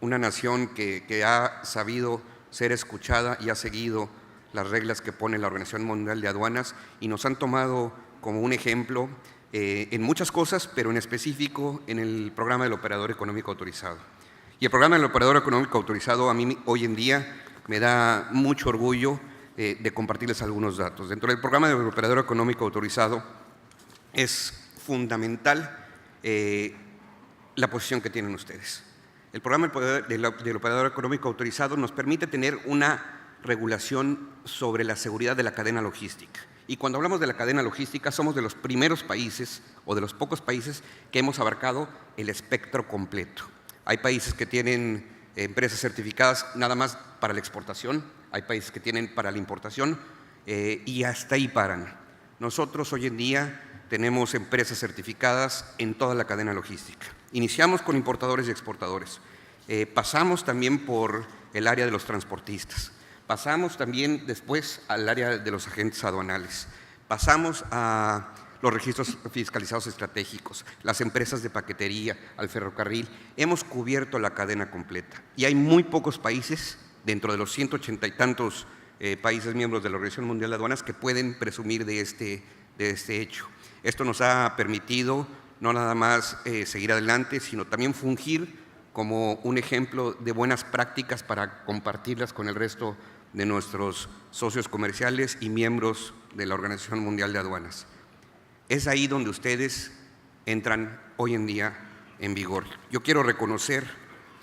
nación que ha sabido ser escuchada y ha seguido las reglas que pone la Organización Mundial de Aduanas y nos han tomado como un ejemplo en muchas cosas, pero en específico en el programa del operador económico autorizado. Y el programa del operador económico autorizado a mí hoy en día me da mucho orgullo de compartirles algunos datos. Dentro del programa del operador económico autorizado es fundamental la posición que tienen ustedes. El programa del operador económico autorizado nos permite tener una regulación sobre la seguridad de la cadena logística. Y cuando hablamos de la cadena logística, somos de los primeros países o de los pocos países que hemos abarcado el espectro completo. Hay países que tienen empresas certificadas nada más para la exportación, hay países que tienen para la importación y hasta ahí paran. Nosotros hoy en día tenemos empresas certificadas en toda la cadena logística. Iniciamos con importadores y exportadores, pasamos también por el área de los transportistas, pasamos también después al área de los agentes aduanales, pasamos a los registros fiscalizados estratégicos, las empresas de paquetería, al ferrocarril. Hemos cubierto la cadena completa y hay muy pocos países, dentro de los 180 y tantos países miembros de la Organización Mundial de Aduanas, que pueden presumir de este hecho. Esto nos ha permitido no nada más seguir adelante, sino también fungir como un ejemplo de buenas prácticas para compartirlas con el resto de nuestros socios comerciales y miembros de la Organización Mundial de Aduanas. Es ahí donde ustedes entran hoy en día en vigor. Yo quiero reconocer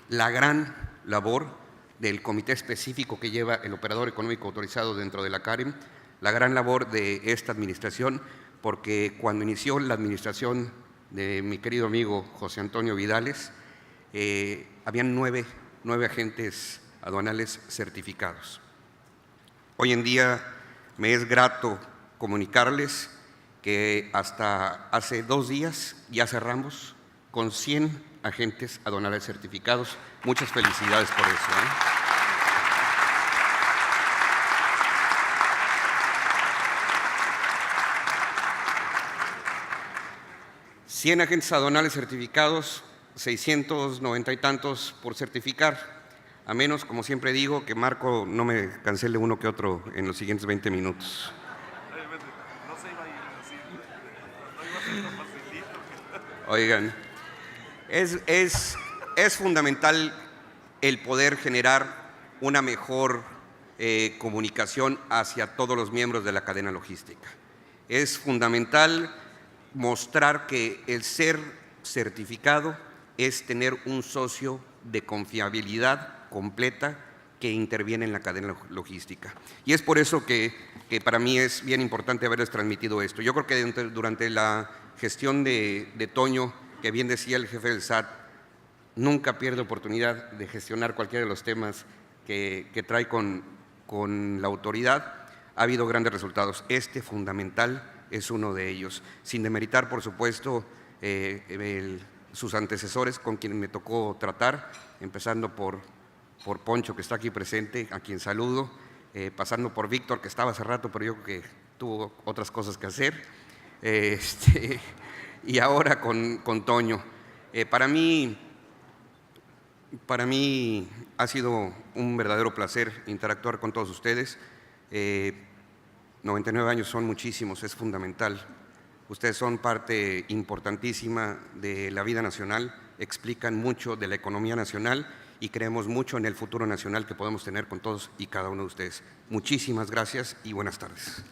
la gran labor del comité específico que lleva el operador económico autorizado dentro de la CAREM, la gran labor de esta administración, porque cuando inició la administración de mi querido amigo José Antonio Vidales, habían nueve agentes aduanales certificados. Hoy en día me es grato comunicarles que hasta hace 2 días ya cerramos con 100 agentes aduanales certificados. Muchas felicidades por eso. 100 agentes aduanales certificados, 690 y tantos por certificar, a menos, como siempre digo, que Marco no me cancele uno que otro en los siguientes 20 minutos. Oigan, es fundamental el poder generar una mejor comunicación hacia todos los miembros de la cadena logística. Es fundamental mostrar que el ser certificado es tener un socio de confiabilidad completa que interviene en la cadena logística. Y es por eso que para mí es bien importante haberles transmitido esto. Yo creo que durante la gestión de Toño, que bien decía el jefe del SAT, nunca pierde oportunidad de gestionar cualquiera de los temas que trae con la autoridad. Ha habido grandes resultados. Este fundamental es uno de ellos. Sin demeritar, por supuesto, sus antecesores con quienes me tocó tratar, empezando por Poncho, que está aquí presente, a quien saludo, pasando por Víctor, que estaba hace rato, pero yo creo que tuvo otras cosas que hacer, y ahora con Toño. Para mí ha sido un verdadero placer interactuar con todos ustedes. 99 años son muchísimos, es fundamental. Ustedes son parte importantísima de la vida nacional, explican mucho de la economía nacional y creemos mucho en el futuro nacional que podemos tener con todos y cada uno de ustedes. Muchísimas gracias y buenas tardes.